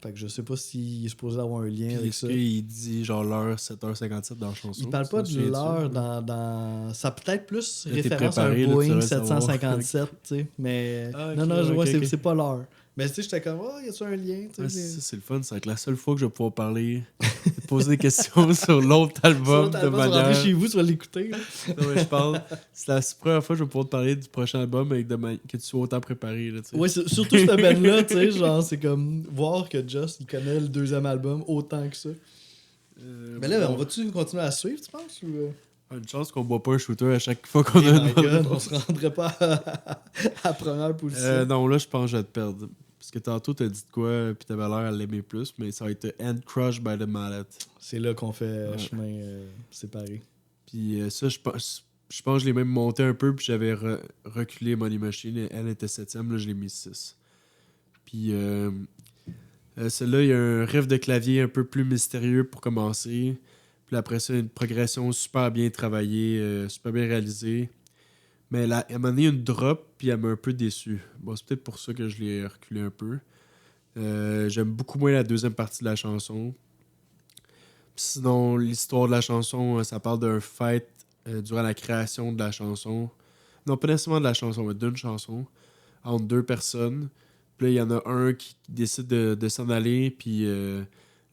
Fait que je sais pas s'il est supposé avoir un lien Puis avec est-ce ça. qu'il dit genre l'heure 7h57 dans la chanson? Il parle pas Ça, de tu viens l'heure dessus? dans... Ça a peut-être plus Là, t'es référence à un préparé, là, tu Boeing devrais savoir. 757, tu sais. Mais Ah, ok, non, je ok, vois, ok. c'est pas l'heure. Mais tu sais, j'étais comme, oh, y a-tu un lien? Tu sais, Ouais, ça, c'est le fun. Ça va être la seule fois que je vais pouvoir parler, poser des questions sur l'autre album Sur de l'album, tu vas manière... rentrer chez vous, tu vas l'écouter. là. Non, mais je parle... C'est la première fois que je vais pouvoir te parler du prochain album avec que tu sois autant préparé. Là, tu sais. Ouais, surtout cette band-là, tu sais, genre, c'est comme voir que Just, il connaît le deuxième album autant que ça. Mais là, bon, on va-tu continuer à suivre, tu penses? Ou... une chance qu'on boit pas un shooter à chaque fois qu'on Oh a my une bonne God, on réponse. se rendrait pas à la première position. Non, là, je pense que je vais te perdre. Parce que tantôt, t'as dit de quoi, puis t'avais l'air à l'aimer plus, mais ça va être End Crush by the Mallet. C'est là qu'on fait Ouais. chemin séparé. Puis ça, je pense que je l'ai même monté un peu, puis j'avais reculé Money Machine. Elle était 7e, là, je l'ai mis 6. Puis celle-là, il y a un riff de clavier un peu plus mystérieux pour commencer. Puis après ça, une progression super bien travaillée, super bien réalisée. Mais là, à un moment donné, il y a une drop, puis elle m'a un peu déçu. Bon, c'est peut-être pour ça que je l'ai reculé un peu. J'aime beaucoup moins la deuxième partie de la chanson. Puis sinon, l'histoire de la chanson, ça parle d'un fight durant la création de la chanson. Non, pas nécessairement de la chanson, mais d'une chanson. Entre deux personnes. Puis là, il y en a un qui décide de s'en aller, puis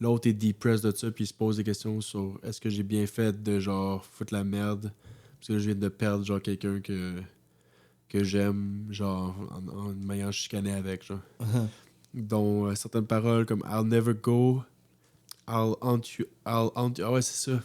l'autre est depressed de ça, puis il se pose des questions sur est-ce que j'ai bien fait de genre foutre la merde, parce que je viens de perdre genre quelqu'un que j'aime, genre en m'ayant chicané avec, genre. Dont certaines paroles comme I'll never go, I'll haunt you. Ah ouais, c'est ça.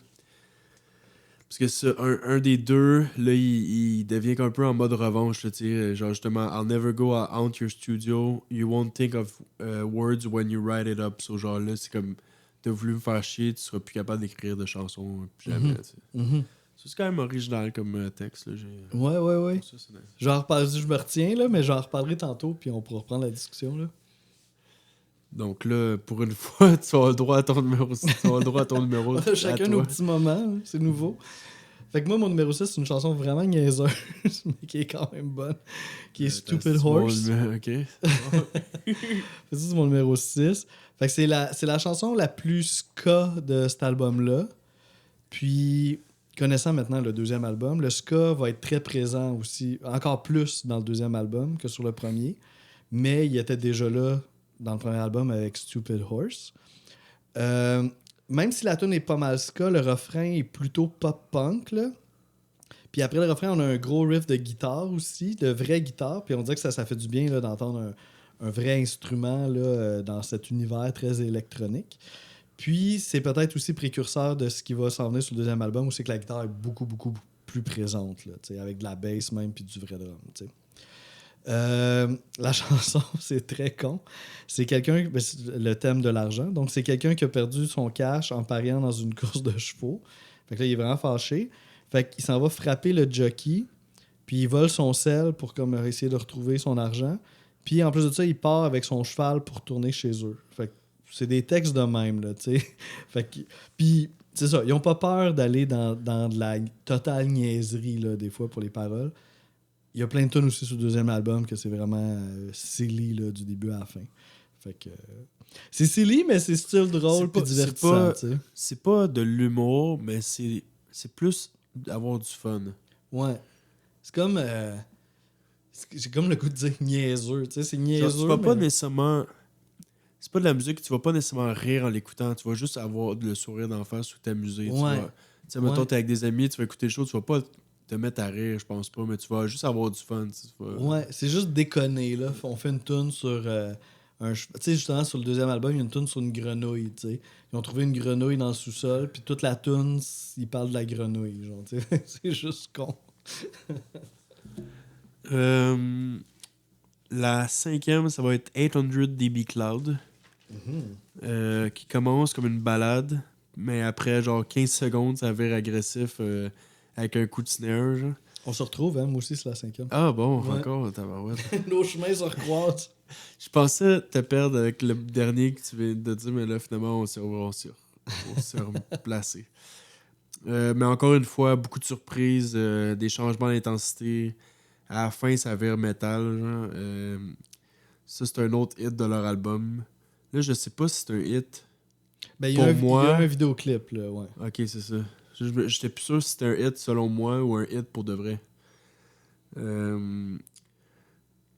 Parce que ça, un des deux, là, il devient un peu en mode revanche, là, tu sais. Genre, justement, I'll never go, I'll haunt your studio. You won't think of words when you write it up. So, genre, là, c'est comme, t'as voulu me faire chier, tu seras plus capable d'écrire de chansons, plus jamais, tu sais. Ça, c'est quand même original comme texte, là. Ouais. Ça, c'est nice. J'en reparle, je me retiens, là, mais j'en reparlerai tantôt, puis on pourra reprendre la discussion, là. Donc là, pour une fois, tu as le droit à ton numéro. Tu as le droit à ton numéro. On a chacun à nos toi. petits moments, hein, c'est nouveau. Fait que moi, mon numéro 6, c'est une chanson vraiment niaiseuse, mais qui est quand même bonne, qui est Stupid Horse. Ok. C'est mon numéro 6. Fait que c'est la chanson la plus ska de cet album-là. Puis, connaissant maintenant le deuxième album, le ska va être très présent aussi, encore plus dans le deuxième album que sur le premier. Mais il était déjà là dans le premier album avec Stupid Horse. Même si la tune est pas mal ska, le refrain est plutôt pop-punk, là. Puis après le refrain, on a un gros riff de guitare aussi, de vraie guitare. Puis on dirait que ça fait du bien là, d'entendre un vrai instrument là, dans cet univers très électronique. Puis c'est peut-être aussi précurseur de ce qui va s'en venir sur le deuxième album, où c'est que la guitare est beaucoup, beaucoup plus présente, là, avec de la bass même, puis du vrai drum. T'sais. La chanson, c'est très con. C'est quelqu'un, c'est le thème de l'argent. Donc, c'est quelqu'un qui a perdu son cash en pariant dans une course de chevaux. Fait que là, il est vraiment fâché. Fait qu'il s'en va frapper le jockey, puis il vole son sel pour comme essayer de retrouver son argent. Puis en plus de ça, il part avec son cheval pour tourner chez eux. Fait que c'est des textes de même, là, tu sais. Fait que, puis, c'est ça, ils ont pas peur d'aller dans de la totale niaiserie, là, des fois, pour les paroles. Il y a plein de tunes aussi sur le deuxième album que c'est vraiment silly, là, du début à la fin. Fait que... c'est silly, mais c'est style drôle puis divertissant, tu sais. C'est pas de l'humour, mais c'est plus d'avoir du fun. Ouais. C'est comme... j'ai comme le goût de dire niaiseux, tu sais, c'est niaiseux, Tu vas pas mais... nécessairement... C'est pas de la musique que tu vas pas nécessairement rire en l'écoutant. Tu vas juste avoir le sourire d'en face ou t'amuser. Ouais. Tu sais, mettons, t'es avec des amis, tu vas écouter le show, tu vas pas te mettre à rire, je pense pas, mais tu vas juste avoir du fun. Ouais, c'est juste déconner, là. On fait une tune sur... tu sais, justement, sur le deuxième album, il y a une tune sur une grenouille, tu sais. Ils ont trouvé une grenouille dans le sous-sol, puis toute la tune, ils parlent de la grenouille, genre, tu sais. C'est juste con. La cinquième, ça va être 800 dB Cloud, qui commence comme une balade, mais après genre 15 secondes, ça vire agressif avec un coup de snare. Genre. On se retrouve, hein, moi aussi, c'est la cinquième. Ah bon, Ouais. encore, tabarouette. Nos chemins se recroisent. Je pensais te perdre avec le dernier que tu viens de dire, mais là, finalement, on s'est replacé. Mais encore une fois, beaucoup de surprises, des changements d'intensité. À la fin, ça vire métal. Genre. Ça, c'est un autre hit de leur album. Là, je sais pas si c'est un hit. Ben, il y Pour a moi... un vidéoclip, là, ouais. Ok, c'est ça. J'étais plus sûr si c'était un hit selon moi ou un hit pour de vrai. Il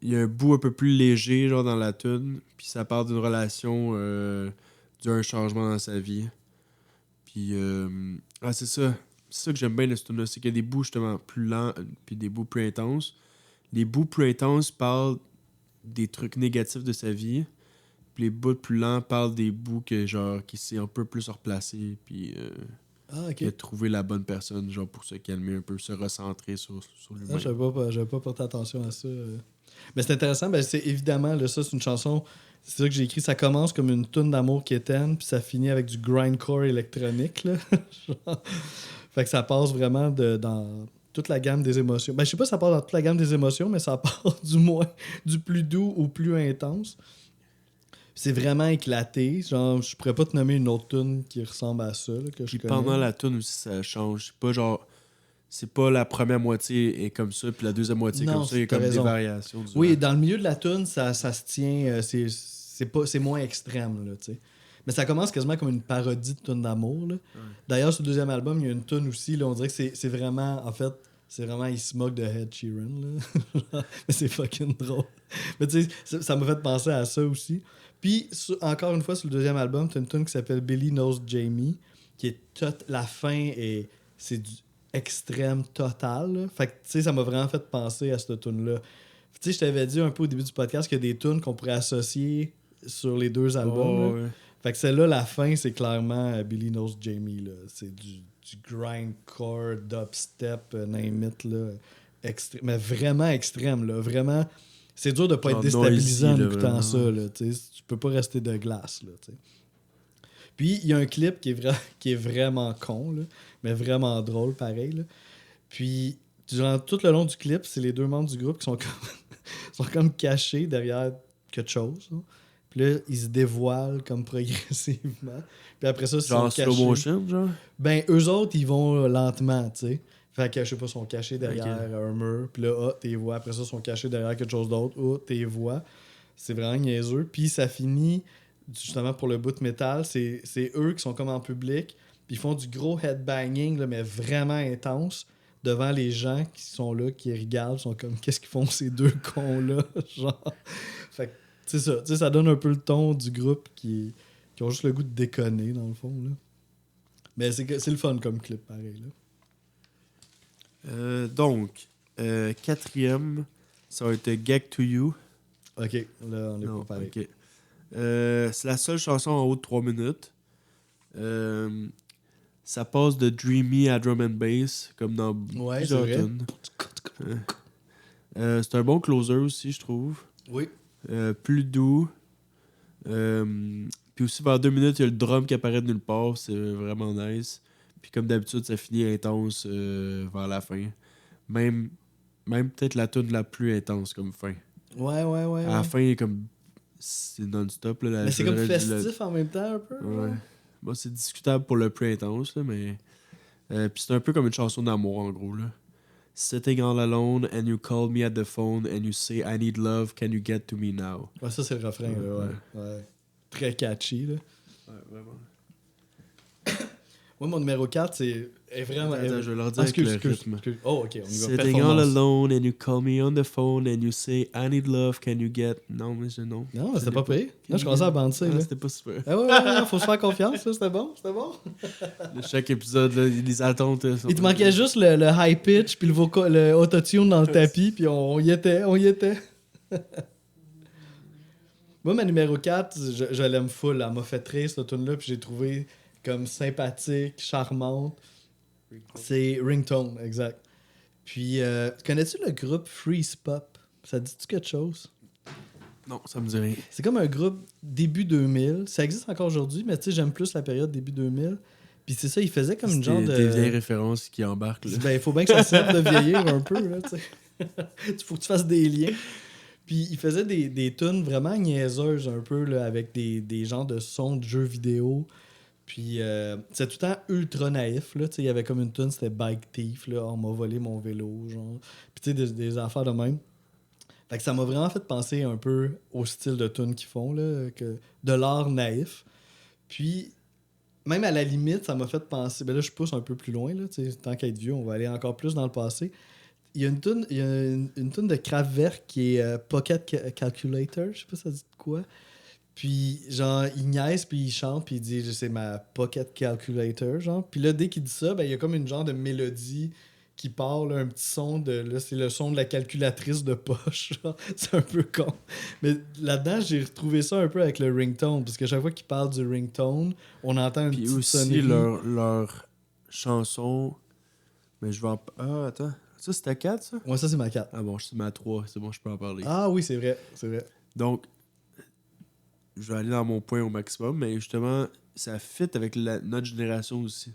y a un bout un peu plus léger genre dans la tune, puis ça parle d'une relation, d'un changement dans sa vie. Puis, c'est ça. C'est ça que j'aime bien de ce tune-là, c'est qu'il y a des bouts justement plus lents, puis des bouts plus intenses. Les bouts plus intenses parlent des trucs négatifs de sa vie, puis les bouts plus lents parlent des bouts que genre qui s'est un peu plus replacé, puis qui a trouvé la bonne personne genre pour se calmer un peu, se recentrer sur lui-même. J'avais pas porté attention à ça. Mais c'est intéressant, ben c'est évidemment, là, ça, c'est une chanson, c'est ça que j'ai écrit, ça commence comme une toune d'amour quétaine, puis ça finit avec du grindcore électronique, là. Fait que ça passe vraiment dans toute la gamme des émotions. Ben, je sais pas si ça passe dans toute la gamme des émotions, mais ça passe du plus doux au plus intense. C'est vraiment éclaté. Genre, je pourrais pas te nommer une autre tune qui ressemble à ça, là, que je Puis connais. pendant la tune aussi, ça change. C'est pas genre... C'est pas la première moitié est comme ça, puis la deuxième moitié est Non, comme ça. Il y a t'as comme raison. des variations. Oui, dans le milieu de la tune, ça se tient. C'est moins extrême, là, tu sais. Mais ça commence quasiment comme une parodie de tune d'amour, là. Ouais. D'ailleurs, sur le deuxième album, il y a une tune aussi, là, on dirait que c'est vraiment... En fait, c'est vraiment... Il se moque de Ed Sheeran, là. Mais c'est fucking drôle. Mais tu sais, ça m'a fait penser à ça aussi. Puis, encore une fois, sur le deuxième album, t'as une tune qui s'appelle Billy Knows Jamie, qui est la fin et c'est du extrême total, là. Fait que, tu sais, ça m'a vraiment fait penser à cette tune-là. Tu sais, je t'avais dit un peu au début du podcast qu'il y a des tunes qu'on pourrait associer sur les deux albums, là. Ouais. Fait que celle-là, la fin, c'est clairement Billy Knows Jamie, là. C'est du grindcore, dubstep, name it, là. Mais vraiment extrême, là. Vraiment... C'est dur de pas être déstabilisant en écoutant ça, là. Tu peux pas rester de glace, là, t'sais. Puis, il y a un clip qui est vraiment con, là, mais vraiment drôle, pareil, là. Puis, durant tout le long du clip, c'est les deux membres du groupe qui sont comme cachés derrière quelque chose, là. Puis là, ils se dévoilent comme progressivement. Puis après ça, ils sont cachés. Genre slow motion, genre? Ben, eux autres, ils vont lentement, tu sais. Fait que, je sais pas, ils sont cachés derrière un mur. Puis là, t'es vois. Après ça, ils sont cachés derrière quelque chose d'autre. T'es vois. C'est vraiment niaiseux. Puis ça finit, justement, pour le bout de métal, c'est eux qui sont comme en public. Puis ils font du gros headbanging, là, mais vraiment intense, devant les gens qui sont là, qui regardent. Ils sont comme, qu'est-ce qu'ils font ces deux cons-là? Genre. Fait que, c'est ça. Tu sais, ça donne un peu le ton du groupe qui ont juste le goût de déconner, dans le fond, là. Mais c'est le fun comme clip, pareil, là. Donc, quatrième, ça va être Get to You. Ok, là, on est Non, pas pareil. ok. C'est la seule chanson en haut de 3 minutes. Ça passe de dreamy à drum and bass, comme dans Ouais, plusieurs c'est vrai. tunes. C'est un bon closer aussi, je trouve. Oui. Plus doux. Puis aussi, vers 2 minutes, il y a le drum qui apparaît de nulle part. C'est vraiment nice. Puis comme d'habitude, ça finit intense vers la fin. Même, même peut-être la tune la plus intense comme fin. Ouais. À la fin, comme c'est non-stop. Là, Mais c'est comme je dirais, festif en même temps, un peu. Ouais. Bon, c'est discutable pour le plus intense, là, mais. Puis c'est un peu comme une chanson d'amour, en gros. Là. Sitting all alone, and you call me at the phone, and you say, I need love, can you get to me now? Ouais, ça, c'est le refrain, là, ouais. Très catchy, là. Ouais, vraiment. Moi, mon numéro 4, est vraiment... Attends, je vais leur dire avec le rythme. Oh, ok, on y va. Sitting Performance. all alone, and you call me on the phone, and you say, I need love, can you get... Non, mais je... Non, Non, c'était l'ai pas pire. Non, je commençais à banter, là. C'était pas super. Ah ouais, faut se faire confiance, là, c'était bon. Chaque épisode, là, les attentes... Il te manquait juste le high pitch puis le autotune dans le tapis, puis on y était. Moi, ma numéro 4, je l'aime full. Elle m'a fait rire, cette tune-là, puis j'ai trouvé comme sympathique, charmante. C'est Ringtone, exact. Puis, connais-tu le groupe Freeze Pop? Ça te dit-tu quelque chose? Non, ça me dit rien. C'est comme un groupe début 2000. Ça existe encore aujourd'hui, mais tu sais, j'aime plus la période début 2000. Puis c'est ça, il faisait comme une genre de... Des vieilles références qui embarquent, là. Ben, il faut bien que ça serve de vieillir un peu, là, tu sais. Il faut que tu fasses des liens. Puis il faisait des tunes vraiment niaiseuses un peu, là, avec des genres de sons de jeux vidéo. Puis c'est tout le temps ultra naïf, là. Tu sais, il y avait comme une tune, c'était Bike Thief, là. On m'a volé mon vélo, genre. Puis tu sais, des affaires de même. Fait que ça m'a vraiment fait penser un peu au style de tune qu'ils font, là, de l'art naïf. Puis, même à la limite, ça m'a fait penser... Ben là, je pousse un peu plus loin, là, tant qu'à être vieux, on va aller encore plus dans le passé. Il y a une tune de Kraftwerk qui est Pocket Calculator, je sais pas si ça dit de quoi. Puis, genre, il niaise, puis il chante, puis il dit « c'est ma Pocket Calculator », genre. Puis là, dès qu'il dit ça, ben il y a comme une genre de mélodie qui part, là, un petit son de... Là, c'est le son de la calculatrice de poche, genre. C'est un peu con. Mais là-dedans, j'ai retrouvé ça un peu avec le ringtone, parce que chaque fois qu'il parle du ringtone, on entend une Puis petite aussi sonnerie. leur chanson... Mais je vais en... Ah, attends. Ça, c'était 4, ça? Ouais, ça, c'est ma 4. Ah bon, c'est ma 3. C'est bon, je peux en parler. Ah oui, c'est vrai. Donc, je vais aller dans mon point au maximum, mais justement, ça fit avec notre génération aussi.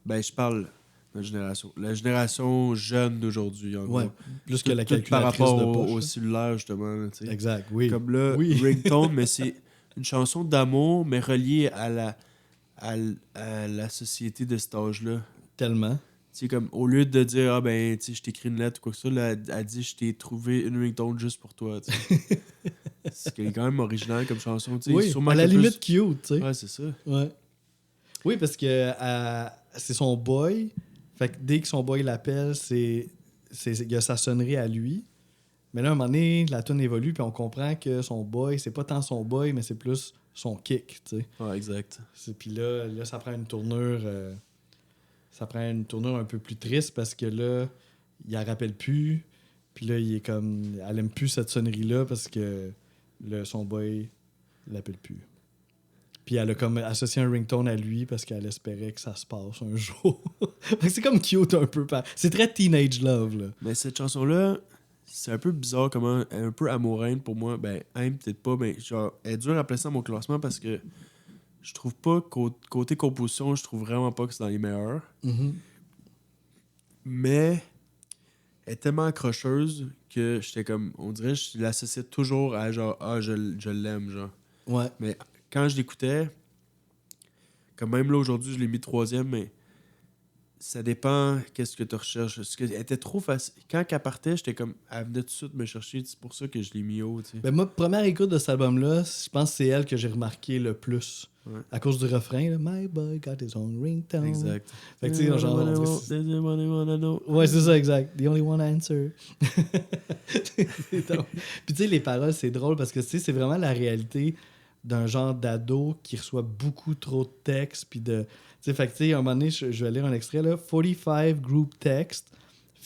Ben, je parle de notre génération. La génération jeune d'aujourd'hui, en Ouais, gros. plus que la Tout par calculatrice rapport de poche. au cellulaire, justement. Là, tu sais. Exact, oui. Comme là, Oui. Ringtone, mais c'est une chanson d'amour, mais reliée à la société de cet âge-là. Tellement. Tu sais, comme, au lieu de dire, ah ben, tu sais, je t'écris une lettre ou quoi que ça, là, elle dit, je t'ai trouvé une ringtone juste pour toi, tu sais. C'est quand même original comme chanson, tu sais. Oui, Sûrement à la que plus- limite cute, tu sais. Ouais, c'est ça. Ouais. Oui, parce que c'est son boy. Fait que dès que son boy l'appelle, il y a sa sonnerie à lui. Mais là, à un moment donné, la tune évolue, puis on comprend que son boy, c'est pas tant son boy, mais c'est plus son kick, tu sais. Ouais, exact. Puis là, ça prend une tournure... un peu plus triste parce que là, il la rappelle plus. Puis là, il est comme... Elle aime plus cette sonnerie-là parce que son boy l'appelle plus. Puis elle a comme associé un ringtone à lui parce qu'elle espérait que ça se passe un jour. Fait que c'est comme cute un peu. C'est très teenage love, là. Mais cette chanson-là, c'est un peu bizarre, comment un peu amoureuse pour moi. Ben, peut-être pas, mais genre, elle est dure à placer dans mon classement parce que je trouve pas, côté composition, je trouve vraiment pas que c'est dans les meilleurs. Mm-hmm. Mais elle est tellement accrocheuse que j'étais comme, on dirait, je l'associais toujours à genre, ah, je l'aime, genre. Ouais. Mais quand je l'écoutais, comme même là aujourd'hui, je l'ai mis 3e, mais ça dépend qu'est-ce que tu recherches. Parce qu'elle était trop facile. Quand elle partait, j'étais comme, elle venait tout de suite me chercher. C'est pour ça que je l'ai mis haut, tu sais. Ben moi, première écoute de cet album-là, je pense que c'est elle que j'ai remarqué le plus. Ouais. À cause du refrain, là, My boy got his own ringtone. Exact. Fait que tu sais, genre... Ouais, c'est ça, exact. The only one answer. Puis tu sais, les paroles, c'est drôle parce que tu sais, c'est vraiment la réalité d'un genre d'ado qui reçoit beaucoup trop de textes. Puis de. Tu sais, fait que tu sais, à un moment donné, je vais lire un extrait là. 45 group text.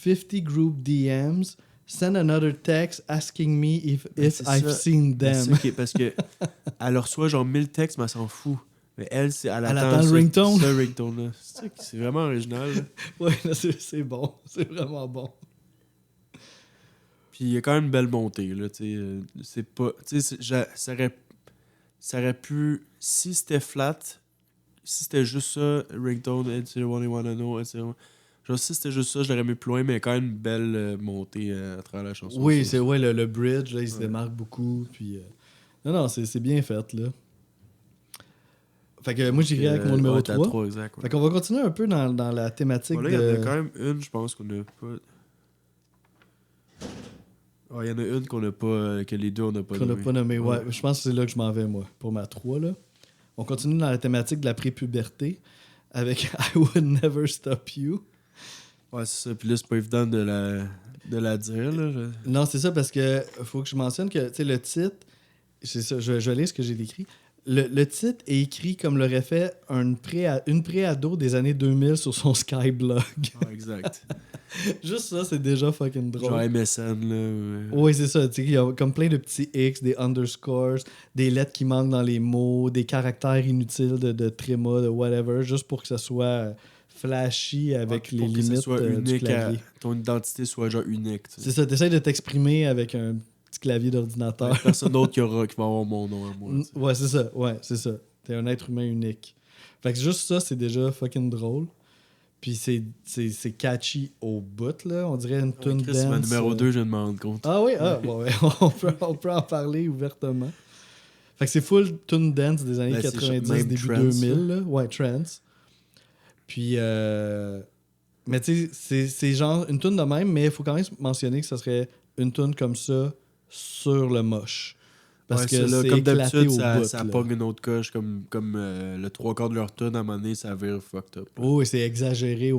50 group DMs. Send another text asking me if c'est I've ça. seen C'est them. ça qui est- parce que elle reçoit genre 1000 textes, mais elle s'en fout. Mais elle Elle attend attend le ça- ringtone. Ce ringtone-là. C'est vraiment original. Là. Ouais, là, c'est bon. C'est vraiment bon. Puis il y a quand même une belle montée. Là, c'est pas. Ça aurait pu. Si c'était flat, si c'était juste ça, ringtone, It's the one you wanna know, etc. Genre, si c'était juste ça, je l'aurais mis plus loin, mais il y a quand même une belle montée à travers la chanson. Oui, ça, c'est ouais, le bridge, là, il se Ouais. démarque beaucoup. Puis, non, c'est bien fait, là. Fait que moi, j'irai avec mon numéro ouais, t'as 3. 3, exact. Ouais. Fait qu'on va continuer un peu dans la thématique Bon, là, il y en de... a quand même une, je pense qu'on a pas. Il y en a une qu'on a pas. Que les deux, on n'a pas qu'on n'a nommé. pas nommé. Ouais, je pense que c'est là que je m'en vais, moi, pour ma 3, là. On continue dans la thématique de la prépuberté avec I Would Never Stop You. Ouais, c'est ça. Puis là, c'est pas évident de la dire. Là. Non, c'est ça, parce que faut que je mentionne que, tu sais, le titre, c'est ça, je vais lire ce que j'ai écrit. Le titre est écrit comme l'aurait fait une pré-ado des années 2000 sur son Skyblog. Ouais, exact. Juste ça, c'est déjà fucking drôle. Genre MSN, là. Oui, c'est ça. Tu sais, il y a comme plein de petits X, des underscores, des lettres qui manquent dans les mots, des caractères inutiles de tréma, de whatever, juste pour que ça soit flashy avec les Pour que ça limites soit du unique clavier. ton identité soit genre unique. Tu sais. C'est ça, t'essayes de t'exprimer avec un petit clavier d'ordinateur. Ouais, personne d'autre qui va avoir mon nom à moi. Tu sais. Ouais, c'est ça. Ouais, c'est ça. T'es un être humain unique. Fait que juste ça, c'est déjà fucking drôle. Puis c'est catchy au bout, là. On dirait une tune Chris, dance. ma numéro 2, je viens de m'en rendre compte. Ah oui? Ah, bon, ouais. on peut en parler ouvertement. Fait que c'est full tune dance des années Ben, c'est 90, même début trance, 2000. Là. Ouais, trance. Puis... Mais tu sais, c'est genre une tune de même, mais il faut quand même mentionner que ça serait une tune comme ça sur le moche. Parce Ouais, que ça, là, c'est comme éclaté d'habitude, au ça, bout. ça là. pogne une autre coche, comme le trois quarts de leur tune, à un moment donné, ça vire fucked up. là. Oh, et c'est exagéré.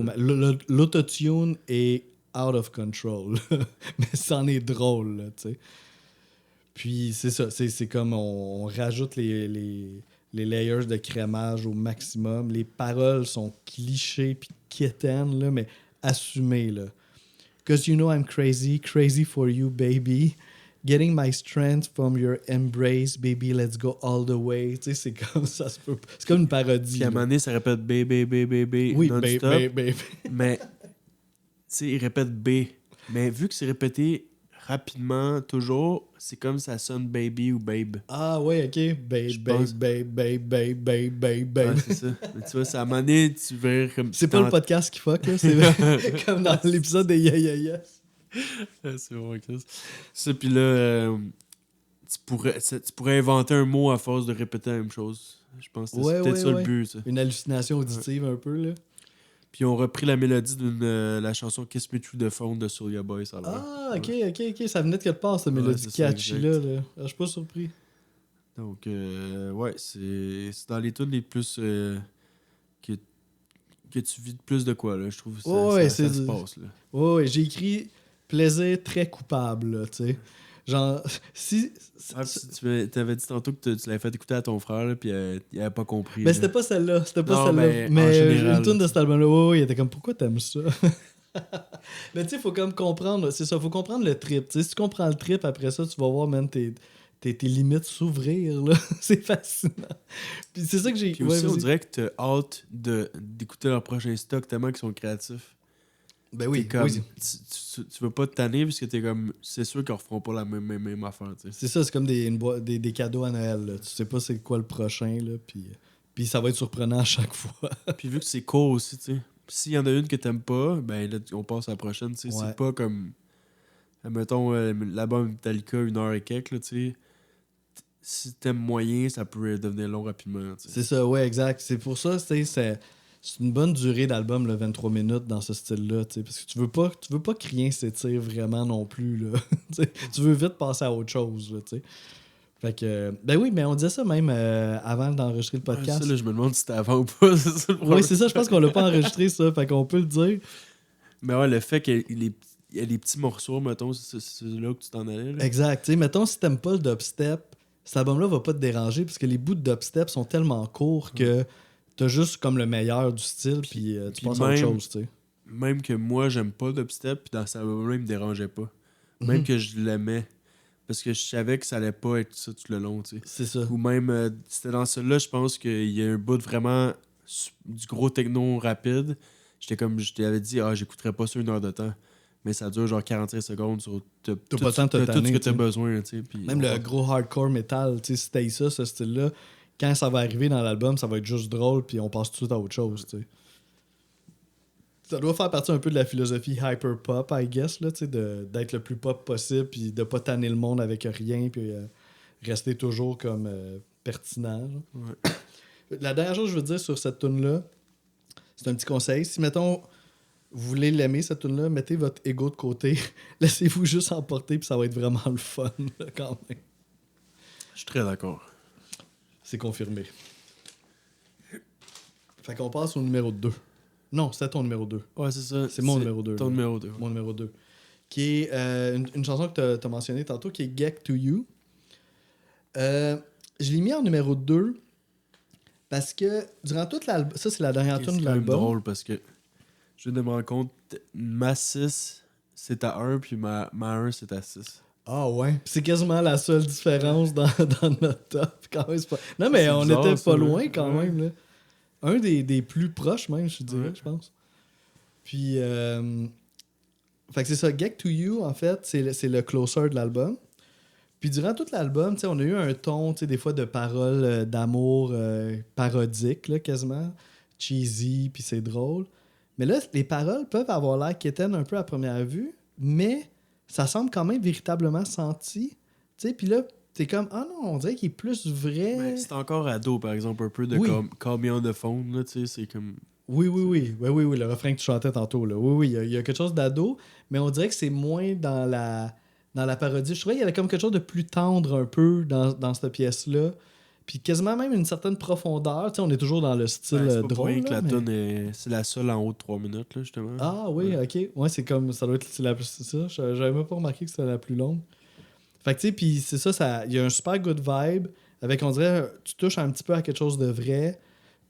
L'autotune est out of control. Mais c'en est drôle, là, tu sais. Puis c'est ça, c'est comme on rajoute les layers de crémage au maximum. Les paroles sont clichés puis quétaines, là, mais assumées, là. Cause you know I'm crazy, crazy for you, baby. Getting my strength from your embrace, baby, let's go all the way. Tu sais, c'est comme ça se peut. C'est comme une parodie. Puis à un là. moment donné, ça répète B, B, B, B, B, Oui, non-stop. baby. Mais, tu sais, il répète B. Mais vu que c'est répété rapidement, toujours, c'est comme ça sonne baby ou babe. Ah ouais, ok. Je pense- Babe. Ouais, c'est ça. Mais tu vois, c'est à un moment donné, tu verrais comme... C'est pas le podcast qui fuck, là. C'est comme dans l'épisode de Yeah Yeah Yeah. C'est vrai, Chris. Ça, puis là, tu pourrais inventer un mot à force de répéter la même chose. Je pense que c'est Ouais, peut-être ouais, ça ouais. le but, ça. Une hallucination auditive un peu, là. Puis ils ont repris la mélodie de la chanson Kiss Me Through the Phone de Soulja Boy, ça a l'air. Ah, ok. Ouais. Ça venait de quelque part, cette mélodie c'est ça, catchy, là. Ah, je suis pas surpris. Donc, ouais, c'est dans les tunes les plus... que tu vis de plus de quoi, là, je trouve. Ouais, ça c'est se du- passe, là. Ouais, j'ai écrit plaisir très coupable, là, tu sais. Genre, si... Ah, puis tu avais dit tantôt que tu l'avais fait écouter à ton frère, là, puis il avait pas compris. Ben, là. c'était pas celle-là. C'était pas Non, celle-là. mais en Mais général, une tune de là, cet album-là, ouais, il était comme, pourquoi t'aimes ça? Mais tu sais, faut comme comprendre, c'est ça, faut comprendre le trip. Tu sais, si tu comprends le trip, après ça, tu vas voir, man, tes limites s'ouvrir, là. C'est fascinant. Puis c'est ça que j'ai... Puis ouais, aussi, on vas-y. dirait que t'as hâte d'écouter leur prochain stock tellement qu'ils sont créatifs. Ben oui, T'es comme, oui. tu veux pas te tanner parce que t'es comme, c'est sûr qu'ils referont pas la même affaire, tu sais. C'est ça, c'est comme des cadeaux à Noël, là. Tu sais pas c'est quoi le prochain, là, puis ça va être surprenant à chaque fois. Puis vu que c'est court aussi, tu sais. S'il y en a une que t'aimes pas, ben là, on passe à la prochaine, tu sais. Ouais. C'est pas comme, mettons, l'album Metallica, 1 heure et quelques, là, tu sais. Si t'aimes moyen, ça peut devenir long rapidement, tu sais. C'est ça, ouais, exact. C'est pour ça, tu sais, c'est une bonne durée d'album, le 23 minutes, dans ce style-là, tu sais, parce que tu veux pas que rien s'étire vraiment non plus, là. Tu sais, tu veux vite passer à autre chose, là, tu sais. Fait que, ben oui, mais on disait ça même avant d'enregistrer le podcast. Ça, là, je me demande si c'était avant ou pas, c'est ça le problème. Oui, c'est ça, je pense qu'on l'a pas enregistré, ça, fait qu'on peut le dire. Mais ouais, le fait qu'il y a des petits morceaux, mettons, c'est là que tu t'en allais, là. Exact, tu sais, mettons, si t'aimes pas le dubstep, cet album-là va pas te déranger, parce que les bouts de dubstep sont tellement courts que t'as juste comme le meilleur du style, puis tu puis passes à autre même- chose, tu sais. même que moi, j'aime pas le dubstep, puis dans cet album-là, il me dérangeait pas. Même que je l'aimais. Parce que je savais que ça allait pas être ça tout le long, tu sais. C'est ça. Ou même, c'était dans celui-là, je pense qu'il y a un bout de vraiment du gros techno rapide. J'étais comme, je t'avais dit, j'écouterais pas ça 1 heure de temps. Mais ça dure genre 45 secondes sur T'as pas le temps de te tout ce tanner, que tu t'as sais. besoin, tu sais. Puis Même le gros hardcore metal, tu sais, si t'as ça, ce style-là, quand ça va arriver dans l'album, ça va être juste drôle, puis on passe tout de suite à autre chose, tu sais. Ça doit faire partie un peu de la philosophie hyper pop, I guess, là, tu sais, d'être le plus pop possible, puis de pas tanner le monde avec rien, puis rester toujours comme pertinent. Ouais. La dernière chose que je veux dire sur cette tune-là, c'est un petit conseil. Si, mettons, vous voulez l'aimer, cette tune-là, mettez votre ego de côté, laissez-vous juste emporter, puis ça va être vraiment le fun, là, quand même. Je suis très d'accord. C'est confirmé. Fait qu'on passe au numéro 2. Non, c'est ton numéro 2. Ouais, c'est ça. C'est mon numéro 2. Ton numéro 2. Mon numéro 2. Qui est une chanson que tu as mentionnée tantôt, qui est Get to You. Je l'ai mis en numéro 2 parce que durant toute l'album... Ça, c'est la dernière tune de C'est quand même l'album. drôle parce que je viens de me rendre compte, ma 6, c'est à 1, puis ma 1, c'est à 6. Ah ouais. C'est quasiment la seule différence dans notre top. Quand même, c'est pas... Non, mais C'est on bizarre, était ça, pas loin ouais. quand même. Là. Un des plus proches même, je dirais, Ouais. je pense. Puis... Fait que c'est ça. Get to You, en fait, c'est le closer de l'album. Puis durant tout l'album, on a eu un ton, des fois, de paroles d'amour parodiques, là, quasiment. Cheesy, puis c'est drôle. Mais là, les paroles peuvent avoir l'air quétaines un peu à première vue, mais ça semble quand même véritablement senti. Puis là, t'es comme, ah non, on dirait qu'il est plus vrai. Mais c'est encore ado, par exemple, un peu de Oui. comme Call Me on the Phone, là, tu sais, c'est comme... Oui, le refrain que tu chantais tantôt. Là. Oui, il y a quelque chose d'ado, mais on dirait que c'est moins dans la parodie. Je trouvais qu'il y avait comme quelque chose de plus tendre un peu dans cette pièce-là. Puis quasiment même une certaine profondeur. On est toujours dans le style c'est pas pour drôle. rien que là, la mais... tonne c'est la seule en haut de 3 minutes, là, justement. Ah oui, Ouais. ok. Ouais, c'est comme. Ça doit être c'est ça. J'avais même pas remarqué que c'était la plus longue. Fait que tu sais, puis c'est ça, il y a un super good vibe. Avec, on dirait, tu touches un petit peu à quelque chose de vrai.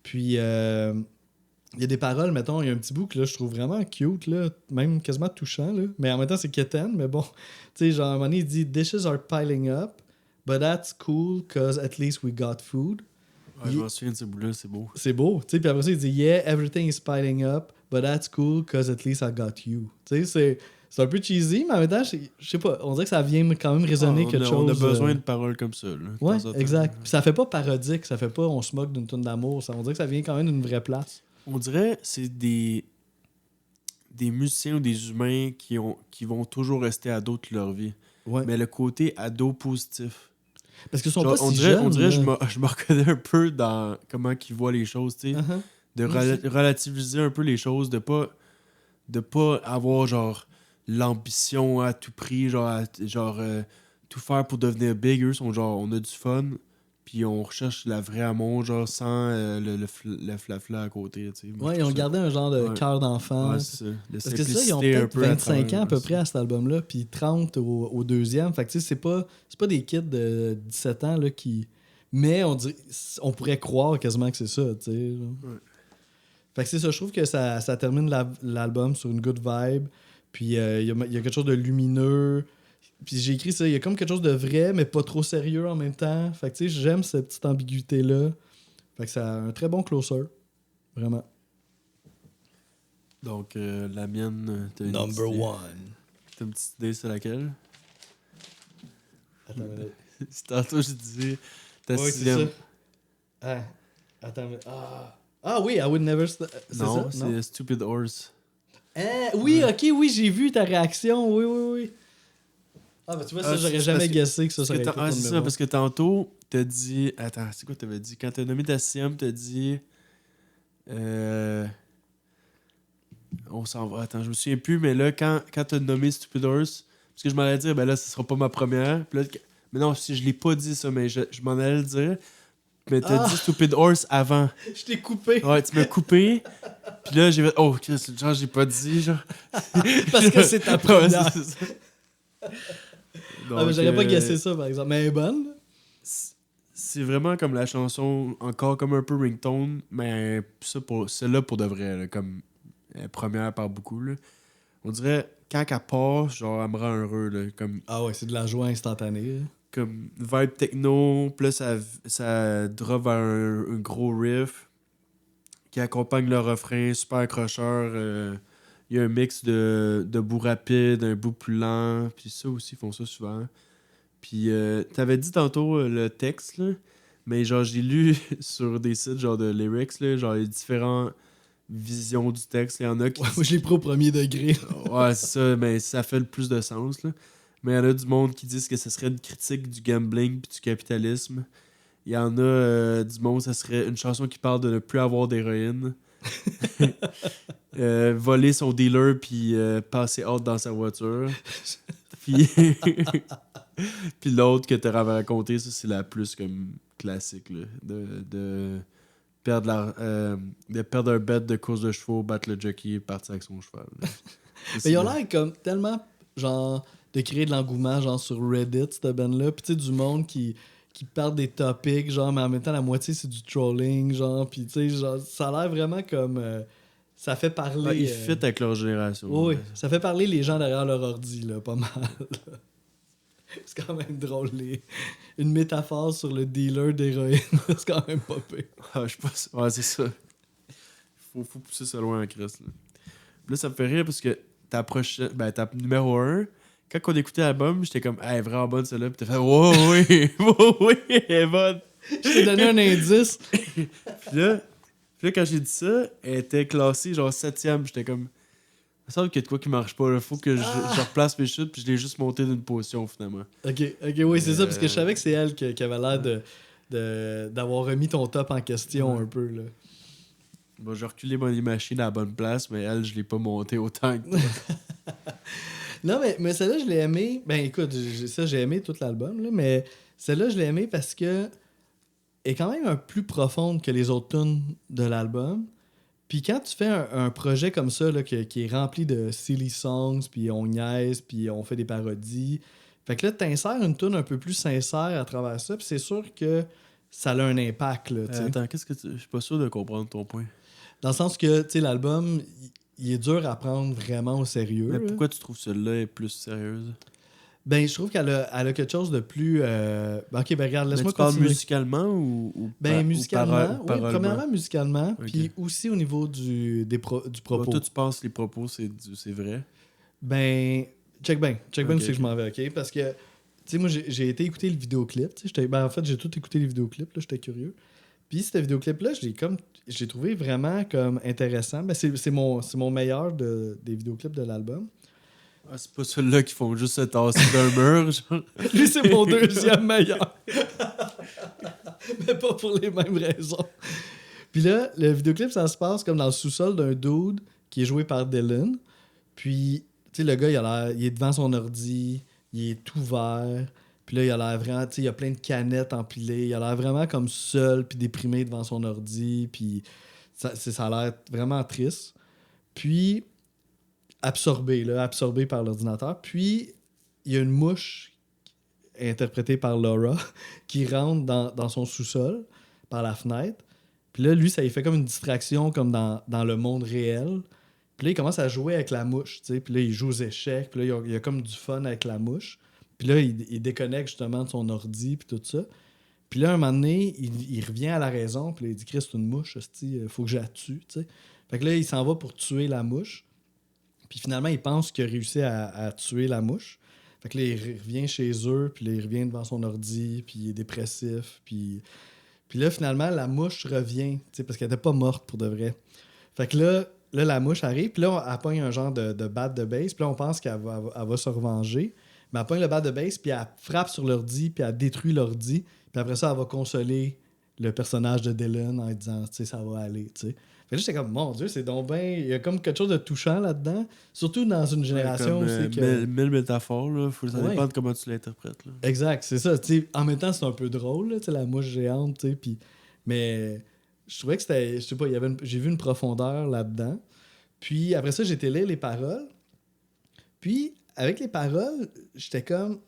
Puis il y a des paroles, mettons, il y a un petit bout que là, je trouve vraiment cute, là, même quasiment touchant, là. Mais en même temps, c'est quétaine, mais bon. Tu sais, genre, à un moment donné, il dit « Dishes are piling up, but that's cool, cause at least we got food. » Ouais, je m'en souviens de ce bout-là, c'est beau. C'est beau. Tu sais, puis après ça, il dit « Yeah, everything is piling up, but that's cool, cause at least I got you. » Tu sais, c'est un peu cheesy, mais en même temps, je sais pas, on dirait que ça vient quand même résonner quelque chose. On a besoin de paroles comme ça, là. de Ouais, temps en temps. exact. Puis ça fait pas parodique, ça fait pas on se moque d'une tonne d'amour. On dirait que ça vient quand même d'une vraie place. On dirait que c'est des musiciens ou des humains qui vont toujours rester ados toute leur vie. Ouais. Mais le côté ado positif. Parce qu'ils sont Genre, pas si jeunes. on dirait là. je me reconnais un peu dans comment ils voient les choses, tu sais. Uh-huh. De Moi aussi. relativiser un peu les choses, de pas avoir genre l'ambition à tout prix, tout faire pour devenir big. Eux sont genre, on a du fun, puis on recherche la vraie amour, genre sans le flafla à côté. Tu sais. Moi, Ouais, je ils ont trouve ça- gardé un genre de Ouais. cœur d'enfant. Ouais, c'est ça. De Parce que ça, ils ont simplicité un peut-être peu à 25 travers ans à peu ça. près à cet album-là, puis 30 au deuxième. Fait que tu sais, c'est pas des kids de 17 ans là, qui. Mais on pourrait croire quasiment que c'est ça, tu sais. Genre. Ouais. Fait que c'est ça, je trouve que ça termine l'album sur une good vibe. Puis il y a quelque chose de lumineux. Puis j'ai écrit ça, il y a comme quelque chose de vrai, mais pas trop sérieux en même temps. Fait que tu sais, j'aime cette petite ambiguïté-là. Fait que ça a un très bon closer. Vraiment. Donc, la mienne, t'as une Number petite idée- one. T'as une petite idée, c'est laquelle? Attends une minute. C'est tantôt, je disais ta Ouais, c'est sixième. ça. Ah, attends. Ah oui, I would never. C'est Non, ça? c'est Stupid Horse. Oui, ok, oui, j'ai vu ta réaction. Oui. Ah, ben tu vois, ça, Ah, j'aurais c'est jamais parce que- guessé que ça Parce serait que été ton c'est numéro ça, un. parce que tantôt, t'as dit. Attends, c'est quoi t'avais dit? Quand t'as nommé ta sixième, t'as dit. On s'en va. Attends, je me souviens plus, mais là, quand t'as nommé Stupid Horse, parce que je m'en allais dire, ben là, ce sera pas ma première. Puis là, mais non, si je l'ai pas dit ça, mais je m'en allais le dire. Mais t'as Ah! dit Stupid Horse avant. Je t'ai coupé. Ouais, tu m'as coupé. Puis là, j'ai fait. Oh, Chris, genre, j'ai pas dit, genre. Parce que c'est ta Ouais, première. c'est ça. Ah, mais Donc, j'aurais pas guessé ça, par exemple. Mais elle est bonne. Là. C'est vraiment comme la chanson, encore comme un peu ringtone, mais ça pour celle-là pour de vrai. Là, comme première par beaucoup, là. On dirait, quand elle part, genre, elle me rend heureux, là. Comme, Ah ouais, c'est de la joie instantanée. Là. comme vibe techno, plus ça drop vers un gros riff qui accompagne le refrain, super accrocheur. Il y a un mix de bouts rapides, un bout plus lent, puis ça aussi, ils font ça souvent. Puis t'avais dit tantôt le texte, là, mais genre j'ai lu sur des sites genre de lyrics, là, genre les différentes visions du texte. Il y en a qui Ouais, moi, je l'ai pris au premier degré. ouais, c'est ça, mais ça fait le plus de sens. Là. Mais il y en a du monde qui disent que ce serait une critique du gambling puis du capitalisme. Il y en a du monde, ça serait une chanson qui parle de ne plus avoir d'héroïne. Voler son dealer puis passer hâte dans sa voiture. Puis, puis l'autre que tu avais raconté, ça c'est la plus comme classique. Là, de perdre un bet de course de chevaux, battre le jockey et partir avec son cheval. Mais ils ont l'air comme tellement, genre, de créer de l'engouement, genre, sur Reddit, cette band-là. Puis, tu sais, du monde qui parle des topics, genre, mais en même temps, la moitié, c'est du trolling, genre. Puis, tu sais, genre, ça a l'air vraiment comme... ça fait parler... Ouais, ils fit avec leur génération. Oui, Ouais. ça fait parler les gens derrière leur ordi, là, pas mal. C'est quand même drôle. Une métaphore sur le dealer d'héroïne, c'est quand même pas pire. Ah, je pense. Ouais, c'est ça. Faut pousser ça loin en Christ. Là, ça me fait rire parce que ta prochaine. Ben, ta numéro 1, quand on écoutait l'album, j'étais comme, elle est vraiment bonne celle-là. Puis t'as fait, wow, oui, wow, oui, elle est bonne. Je t'ai donné un indice. Puis là, quand j'ai dit ça, elle était classée genre 7ème. J'étais comme, il me semble qu'il y a de quoi qui marche pas. Il faut que je replace mes chutes. Puis je l'ai juste monté d'une position finalement. Ok, oui, c'est ça, parce que je savais que c'est elle qui avait l'air d'avoir remis ton top en question un peu. Là. Bon, j'ai reculé mon machine à la bonne place, mais elle, je l'ai pas monté autant que toi. Non, mais celle-là, je l'ai aimée. Ben écoute, j'ai aimé tout l'album, là, mais celle-là, je l'ai aimée parce que est quand même un plus profonde que les autres tunes de l'album. Puis quand tu fais un projet comme ça, là, qui est rempli de silly songs, puis on niaise, puis on fait des parodies, fait que là, t'insères une tune un peu plus sincère à travers ça, puis c'est sûr que ça a un impact, là, tu sais. Attends, qu'est-ce que tu... Je suis pas sûr de comprendre ton point. Dans le sens que, tu sais, l'album, il est dur à prendre vraiment au sérieux. Mais là. pourquoi tu trouves celle-là est plus sérieuse? Ben, je trouve qu'elle a quelque chose de plus... Ok, ben regarde, Mais laisse-moi tu parles continuer. musicalement ou Ben, musicalement, oui, parolement? premièrement musicalement, Ok. puis aussi au niveau du Bon, propos. toi, tu penses que les propos, c'est vrai? Ben, check bien où Ok, c'est que je m'en vais, ok? Parce que, tu sais, moi, j'ai été écouter le vidéoclip, tu sais, en fait, j'ai tout écouté les vidéoclips, là, j'étais curieux. Puis, ce vidéoclip-là, j'ai trouvé vraiment comme intéressant. Ben, c'est mon meilleur des vidéoclips de l'album. Ah, c'est pas ceux-là qui font juste se tasser d'un mur, genre. Lui, c'est mon deuxième meilleur. Mais pas pour les mêmes raisons. Puis là, le vidéoclip, ça se passe comme dans le sous-sol d'un dude qui est joué par Dylan. Puis, tu sais, le gars, il est devant son ordi, il est tout vert. Puis là, il a l'air vraiment, tu sais, il y a plein de canettes empilées. Il a l'air vraiment comme seul, puis déprimé devant son ordi. Puis ça a l'air vraiment triste. Puis, absorbé par l'ordinateur. Puis, il y a une mouche interprétée par Laura qui rentre dans son sous-sol par la fenêtre. Puis là, lui, ça lui fait comme une distraction comme dans le monde réel. Puis là, il commence à jouer avec la mouche, tu sais. Puis là, il joue aux échecs. Puis là, il y a comme du fun avec la mouche. Puis là, il déconnecte justement de son ordi puis tout ça. Puis là, un moment donné, il revient à la raison. Puis là, il dit « Chris, c'est une mouche, il faut que je la tue. » tu sais. Fait que là, il s'en va pour tuer la mouche. Puis finalement, il pense qu'il a réussi à tuer la mouche. Fait que là, il revient chez eux. Puis là, il revient devant son ordi. Puis il est dépressif. Puis là, finalement, la mouche revient, parce qu'elle n'était pas morte pour de vrai. Fait que là, la mouche arrive, puis là, elle pogne un genre de batte de base, puis là, on pense qu'elle va se revenger. Mais elle pogne le batte de base, puis elle frappe sur l'ordi, puis elle détruit l'ordi. Puis après ça, elle va consoler le personnage de Dylan en lui disant, tu sais, ça va aller, tu sais. Fait que là, j'étais comme, mon Dieu, c'est donc bien... Il y a comme quelque chose de touchant là-dedans, surtout dans une génération comme, où c'est que... mille métaphores, là. Ça dépend de comment tu l'interprètes, là. Exact, c'est ça. T'sais, en même temps, c'est un peu drôle, là, la mouche géante, puis... Mais je trouvais que c'était... Je sais pas, j'ai vu une profondeur là-dedans. Puis après ça, j'ai été lire les paroles. Puis, avec les paroles, j'étais comme...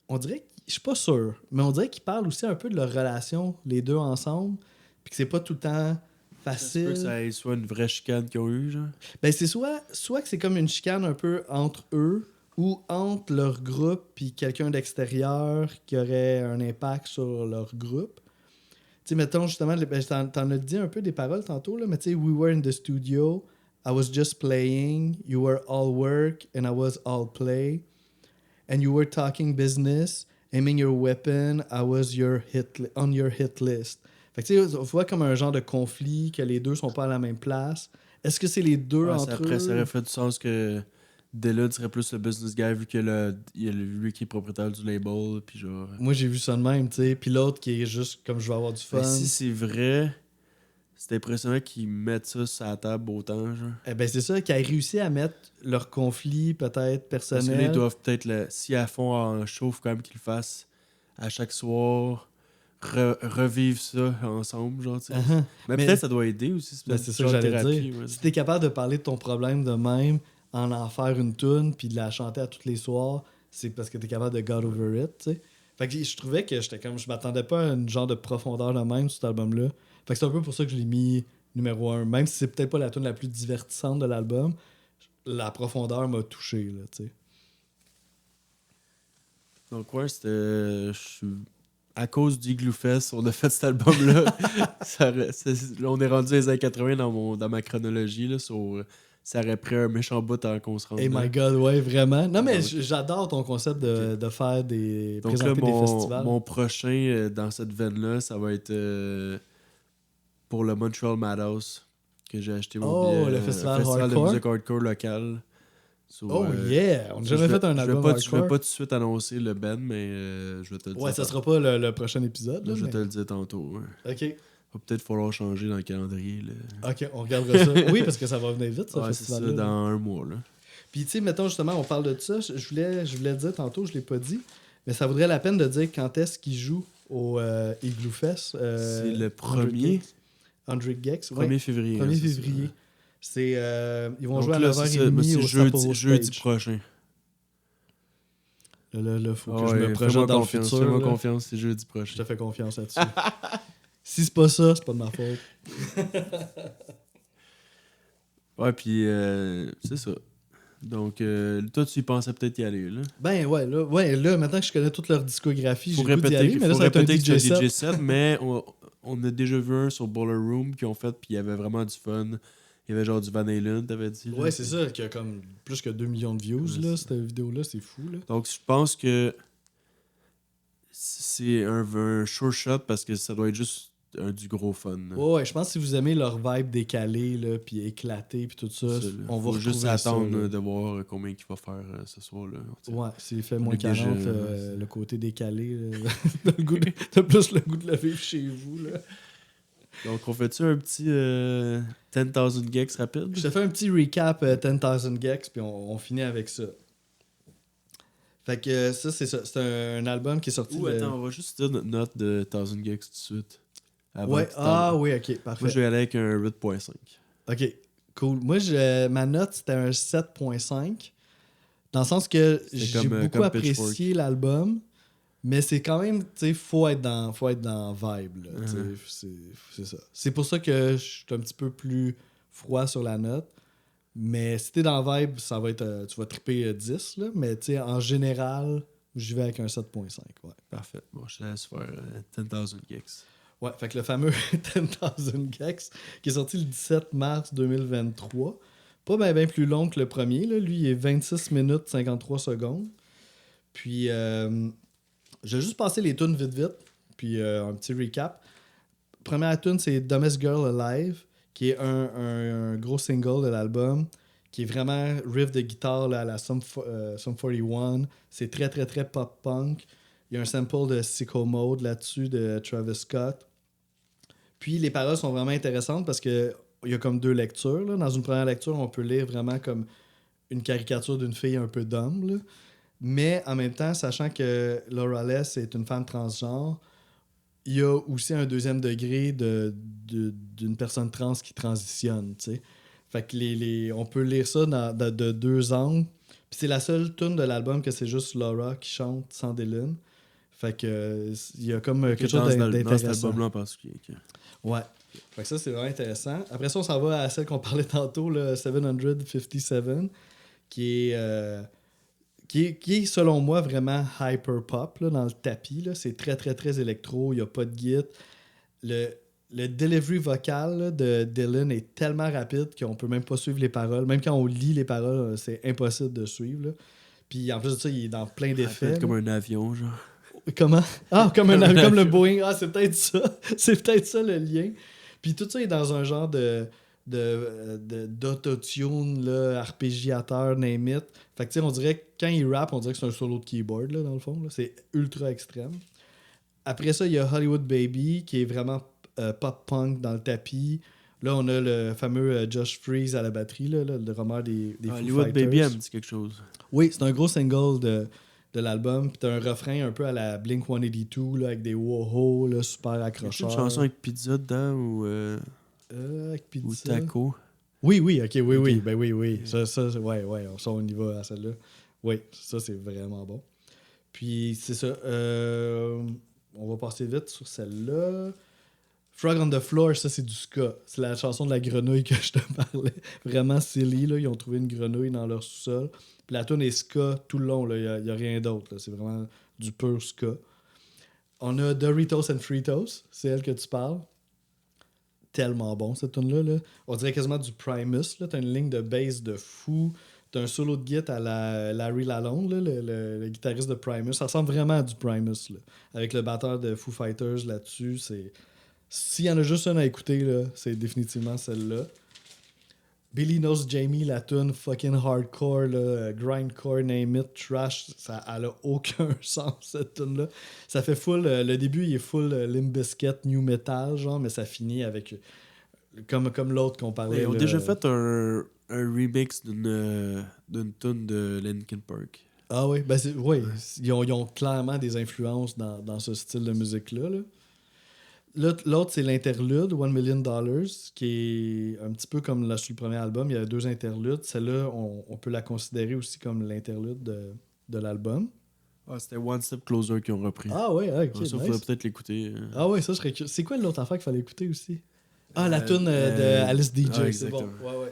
On dirait... Je suis pas sûr, mais on dirait qu'ils parlent aussi un peu de leur relation, les deux ensemble, puis que c'est pas tout le temps facile. Que ça soit une vraie chicane qu'ils ont eue, genre. Ben, c'est soit que c'est comme une chicane un peu entre eux ou entre leur groupe puis quelqu'un d'extérieur qui aurait un impact sur leur groupe. Tu sais, mettons justement, ben, t'en as dit un peu des paroles tantôt, là, mais tu sais, we were in the studio, I was just playing, you were all work and I was all play, and you were talking business, aiming your weapon, I was on your hit list. Fait que tu sais, on voit comme un genre de conflit, que les deux sont pas à la même place. Est-ce que c'est les deux entre Après, eux? ça aurait fait du sens que Dylan serait plus le business guy vu que il y a lui qui est propriétaire du label, puis genre... Moi, j'ai vu ça de même, tu sais. Puis l'autre qui est juste comme je vais avoir du fun. Ben, si c'est vrai, c'est impressionnant qu'ils mettent ça sur la table autant, genre. Eh ben, c'est ça, qu'ils aient réussi à mettre leur conflit peut-être Parce que là, personnel. ils doivent peut-être, si à fond en show, faut quand même qu'ils le fassent à chaque soir, revivre ça ensemble, genre, tu sais. Uh-huh. Mais Mais- peut-être ça doit aider aussi. Ben, c'est ça que genre de j'allais thérapie, dire. ouais. Si t'es capable de parler de ton problème de même, en faire une tune puis de la chanter à tous les soirs, c'est parce que t'es capable de get over it, tu sais. Fait que je trouvais que je m'attendais pas à une genre de profondeur de même sur cet album-là. Fait que c'est un peu pour ça que je l'ai mis numéro 1. Même si c'est peut-être pas la tune la plus divertissante de l'album, la profondeur m'a touché, là, tu sais. Donc, ouais, à cause du Igloo Fest, on a fait cet album-là. On est rendu les années 80 dans ma chronologie. Là, ça aurait pris un méchant bout avant qu'on se rende Hey là. my god, ouais, vraiment. Non, mais Donc- j'adore ton concept de faire des. Donc là, présenter des festivals. mon prochain dans cette veine-là, ça va être pour le Montreal Madhouse que j'ai acheté mon Oh, billet. le festival de hardcore? musique hardcore local. So, Oh yeah! On n'a jamais fait un album Je vais hardcore. pas tout de suite annoncer le band, mais je vais te le dire. Ouais, ça sera pas le prochain épisode. Là, Je vais mais- te le dire tantôt. Ouais. Ok. Va peut-être falloir changer dans le calendrier. Là. Ok, on regardera ça. Oui, parce que ça va venir vite, ce Ouais, c'est ça, festival-là. dans un mois. Là. Puis, tu sais, mettons justement, on parle de ça. Je voulais dire tantôt, je l'ai pas dit, mais ça vaudrait la peine de dire quand est-ce qu'ils jouent au Igloo Fest. C'est le 1er 100 Gex. 1er février. 1er hein, c'est février. ça. C'est, ils vont Donc jouer à là, c'est ça, 9h30 au Sapporo jeudi Stage. prochain. Là, faut que Ah je ouais, me projette dans le futur. Fais-moi là. confiance, c'est jeudi Je prochain. te fais confiance là-dessus. Si c'est pas ça, c'est pas de ma faute. Ouais, puis c'est ça. Donc, toi, tu y pensais peut-être y aller, là. Ben ouais, là, maintenant que je connais toute leur discographie, j'ai Faut le goût d'y répéter, aller, mais là, ça va être un que DJ c'est un set. DJ set, mais on a déjà vu un sur Boiler Room qu'ils ont fait, puis il y avait vraiment du fun. Il y avait genre du Van Halen, t'avais dit. là. Ouais, c'est ça, qui a comme plus que 2 millions de views, Ouais, là, c'est cette vidéo-là, c'est fou, là. Donc, je pense que c'est un sure shot parce que ça doit être juste du gros fun. là. Ouais, je pense que si vous aimez leur vibe décalée, là, puis éclatée, puis tout ça, Ça, là. on va Faut retrouver juste ça, attendre là. de voir combien il va faire ce soir-là. Ouais, c'est fait On moins est déjà, 40, le côté décalé, là. T'as plus le goût de le vivre chez vous, là. Donc, on fait-tu un petit 10,000 gex rapide? Je te fais un petit recap 10,000 Gex, puis on finit avec ça. Fait que ça, c'est ça. C'est un album qui est sorti. Ou attends, on va juste dire notre note de 1000 gex tout de suite. Avant Ouais, que tu t'en- oui, ok, parfait. Moi, je vais aller avec un 8.5. Ok, cool. Moi, ma note, c'était un 7.5. Dans le sens que C'est j'ai comme, beaucoup comme apprécié l'album, mais c'est quand même, tu sais, faut être dans vibe, là, tu sais, c'est ça. C'est pour ça que je suis un petit peu plus froid sur la note. Mais si t'es dans vibe, ça va être, tu vas triper 10, là, mais tu sais, en général, j'y vais avec un 7.5, ouais. Parfait. Bon, je te laisse faire 10,000 gex. Ouais, fait que le fameux 10,000 Gex qui est sorti le 17 mars 2023. Pas bien plus long que le premier. Là. Lui, il est 26 minutes 53 secondes. Puis, j'ai juste passé les tunes vite. Puis, un petit recap. Première tune, c'est Dumbest Girl Alive, qui est un gros single de l'album, qui est vraiment riff de guitare là, à la Sum 41. C'est très, très, très pop-punk. Il y a un sample de Sicko Mode là-dessus de Travis Scott. Puis les paroles sont vraiment intéressantes parce qu'il y a comme deux lectures. Là. Dans une première lecture, on peut lire vraiment comme une caricature d'une fille un peu d'homme. Là. Mais en même temps, sachant que Laura Less est une femme transgenre, il y a aussi un deuxième degré d'une personne trans qui transitionne. T'sais. Fait que on peut lire ça de deux angles. Puis c'est la seule tune de l'album que c'est juste Laura qui chante sans Dylan. Fait que il y a comme quelque Dans chose cet d'intéressant. album-là en particulier. Ouais. Fait que ça, c'est vraiment intéressant. Après ça, on s'en va à celle qu'on parlait tantôt, le 757, qui est, selon moi, vraiment hyper pop là, dans le tapis. Là. C'est très, très, très électro. Il n'y a pas de git. Le delivery vocal là, de Dylan est tellement rapide qu'on peut même pas suivre les paroles. Même quand on lit les paroles, c'est impossible de suivre. Là. Puis en plus de ça, il est dans plein d'effets. Peut-être comme un avion, genre. Comment? Ah, comme le Boeing. Ah, c'est peut-être ça. C'est peut-être ça le lien. Puis tout ça est dans un genre d'autotune, là, arpégiateur, name it. Fait que tu sais, on dirait que quand il rappe, on dirait que c'est un solo de keyboard, là, dans le fond. Là. C'est ultra extrême. Après ça, il y a Hollywood Baby, qui est vraiment pop-punk dans le tapis. Là, on a le fameux Josh Freese à la batterie, là, le drummer des Foo Hollywood Fighters. Baby, elle me dit quelque chose. Oui, c'est un gros single de l'album. Puis t'as un refrain un peu à la Blink-182, là, avec des wow-ho, là, super Y a accrocheurs. une chanson avec pizza dedans Avec pizza. ou taco? Oui, ok, oui, Ok. oui. Ben oui. Ça, ouais, on y va à celle-là. Oui, ça, c'est vraiment bon. Puis, c'est ça. On va passer vite sur celle-là. Frog on the Floor, ça, c'est du ska. C'est la chanson de la grenouille que je te parlais. Vraiment silly, là. Ils ont trouvé une grenouille dans leur sous-sol. Puis la tune est ska tout le long, là. Il n'y a rien d'autre, là. C'est vraiment du pur ska. On a Doritos and Fritos. C'est elle que tu parles. Tellement bon, cette tune-là. Là. On dirait quasiment du Primus. Là. T'as une ligne de bass de fou. T'as un solo de guitare à la Larry Lalonde, là, le guitariste de Primus. Ça ressemble vraiment à du Primus. Là. Avec le batteur de Foo Fighters là-dessus. S'il y en a juste un à écouter, là, c'est définitivement celle-là. Billy Knows Jamie, la tune fucking hardcore, là, grindcore, name it, trash, ça elle a aucun sens cette tune-là. Ça fait full, le début il est full Limp Bizkit, new metal, genre, mais ça finit avec comme l'autre qu'on parlait. Ils ont là. déjà fait un remix d'une tune de Linkin Park. Ah oui, ben oui, ils ont clairement des influences dans ce style de musique-là. Là. L'autre, c'est l'interlude, $1 Million, qui est un petit peu comme sur le premier album. Il y a 2 interludes. Celle-là, on peut la considérer aussi comme l'interlude de l'album. Ah, c'était One Step Closer qu'ils ont repris. Ah ouais, ok. Ça, il faudrait peut-être l'écouter. Ah ouais, ça serait curieux. C'est quoi l'autre affaire qu'il fallait écouter aussi? Ah, la tune de Alice DJ, c'est bon. Ouais.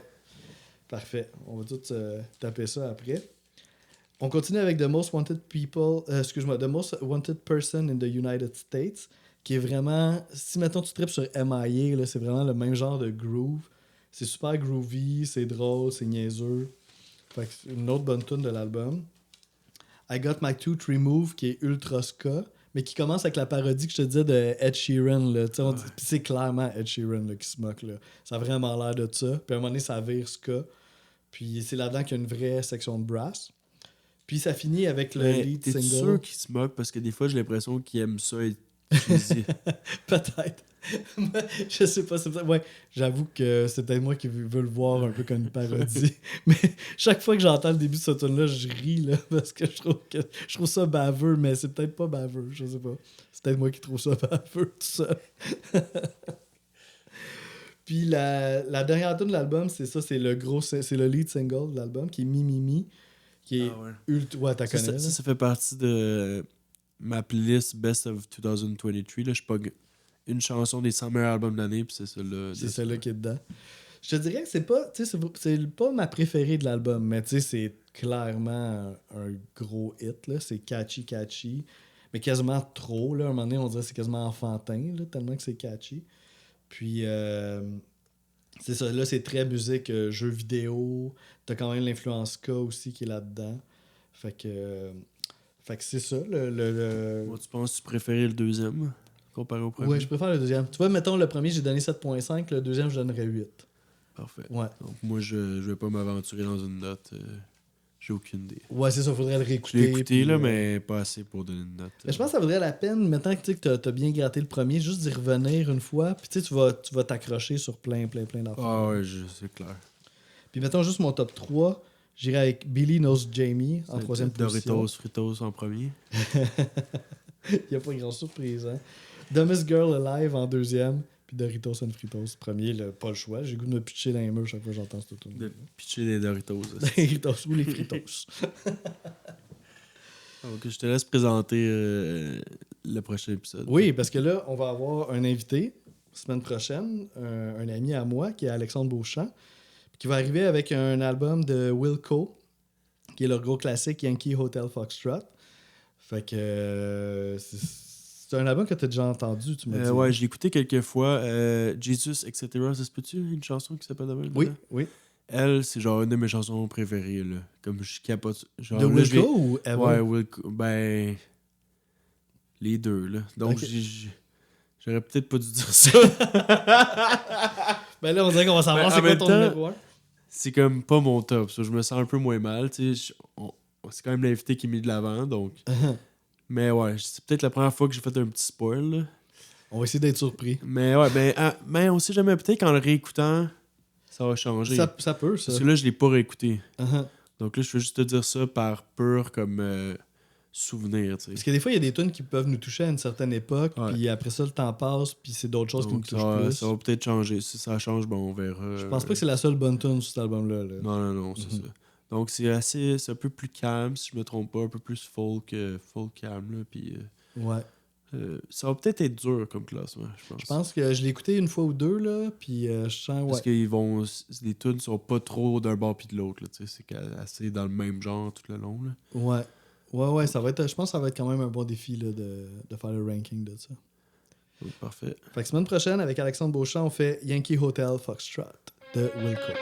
Parfait. On va tout taper ça après. On continue avec The Most Wanted People... The Most Wanted Person in the United States, qui est vraiment... Si, mettons, tu tripes sur MIA, là, c'est vraiment le même genre de groove. C'est super groovy, c'est drôle, c'est niaiseux. Fait que c'est une autre bonne tune de l'album. I Got My Tooth Removed, qui est ultra ska, mais qui commence avec la parodie que je te disais de Ed Sheeran. Là. Puis c'est clairement Ed Sheeran là, qui se moque. Là. Ça a vraiment l'air de ça. Puis à un moment donné, ça vire ska. Puis c'est là-dedans qu'il y a une vraie section de brass. Puis ça finit avec le lead T'es single. sûr qu'il se moque? Parce que des fois, j'ai l'impression qu'il aime ça être cheesy. Peut-être. Je sais pas. Ouais, j'avoue que c'est peut-être moi qui veux le voir un peu comme une parodie. Mais chaque fois que j'entends le début de ce tune-là, je ris là, parce que je trouve ça baveux, mais c'est peut-être pas baveux. Je sais pas. C'est peut-être moi qui trouve ça baveux tout seul. Puis la dernière tune de l'album, c'est ça, c'est le lead single de l'album qui est Mi, qui est ultra. Ouais, t'as connais. Ça fait partie de ma playlist Best of 2023. Là, je pogne une chanson des 100 meilleurs albums de l'année, puis c'est celle-là. C'est celle-là qui est dedans. Je te dirais que c'est pas ma préférée de l'album, mais tu sais, c'est clairement un gros hit. Là. C'est catchy, mais quasiment trop. Là. À un moment donné, on dirait que c'est quasiment enfantin, là, tellement que c'est catchy. Puis, c'est ça. Là, c'est très musique, jeux vidéo. T'as quand même l'influence ska aussi qui est là-dedans. Fait que c'est ça. Moi, tu penses que tu préférais le deuxième comparé au premier? Ouais, je préfère le deuxième. Tu vois, mettons, le premier, j'ai donné 7.5. Le deuxième, je donnerais 8. Parfait. Ouais. Donc, moi, je vais pas m'aventurer dans une note. J'ai aucune idée. Ouais, c'est ça. Faudrait le réécouter. Je l'ai écouté, puis, là, mais pas assez pour donner une note. Mais je pense que ça vaudrait la peine, maintenant que tu as bien gratté le premier, juste d'y revenir une fois. Puis tu vas t'accrocher sur plein d'affaires. Ah ouais, c'est clair. Puis mettons juste mon top 3. J'irai avec Billy Knows Jamie en troisième position. Doritos, Fritos en premier. Il n'y a pas grand surprise, hein. Dumbest Girl Alive en deuxième. Puis Doritos and Fritos premier, pas le choix. J'ai le goût de me pitcher dans les murs chaque fois que j'entends ce tout. De pitcher des Doritos. Les Doritos ou les Fritos. Donc, je te laisse présenter le prochain épisode. Oui, parce que là, on va avoir un invité semaine prochaine, un ami à moi qui est Alexandre Beauchamp, qui va arriver avec un album de Wilco, qui est leur gros classique Yankee Hotel Foxtrot. Fait que c'est un album que tu as déjà entendu, tu m'as dit. Ouais, j'ai écouté quelques fois. Jesus, etc. Ça se peut-tu? Une chanson qui s'appelle de même? Oui, là? oui. Elle, c'est genre une de mes chansons préférées. Là. Comme je capote. Genre, De là, je Wilco vais- ou Ever? Ouais, Wilco. Ben. Les deux, là. Donc, Ok. j'aurais peut-être pas dû dire ça. Ben là, on dirait qu'on va savoir Ben, c'est en quoi même ton temps, numéro 1. C'est comme pas mon top. Ça. Je me sens un peu moins mal. Tu sais, c'est quand même l'invité qui est mis de l'avant. Donc. Mais ouais, c'est peut-être la première fois que j'ai fait un petit spoil. Là. On va essayer d'être surpris. Mais ouais, mais on sait jamais. Peut-être qu'en le réécoutant, ça va changer. Ça peut, ça. Parce que là, je l'ai pas réécouté. Uh-huh. Donc là, je veux juste te dire ça par pur comme souvenir. Tu sais. Parce que des fois, il y a des tunes qui peuvent nous toucher à une certaine époque, Ouais. puis après ça, le temps passe, puis c'est d'autres choses qui nous Donc, touchent plus. ça va peut-être changer. Si ça change, bon, on verra. Je pense pas que c'est la seule bonne tune sur cet album-là. Là. Non, c'est ça. Donc c'est un peu plus calme, si je me trompe pas, un peu plus folk calme. Là, puis, Ouais. ça va peut-être être dur comme classement, je pense. Je pense que je l'ai écouté une fois ou deux, là, puis je sens, Parce ouais. que les tunes sont pas trop d'un bord puis de l'autre. Là, tu sais, c'est assez dans le même genre tout le long. Là. Ouais, ça va être, je pense que ça va être quand même un bon défi là, de faire le ranking de ça. Donc, parfait. Fait que semaine prochaine, avec Alexandre Beauchamp, on fait Yankee Hotel Foxtrot de Wilco.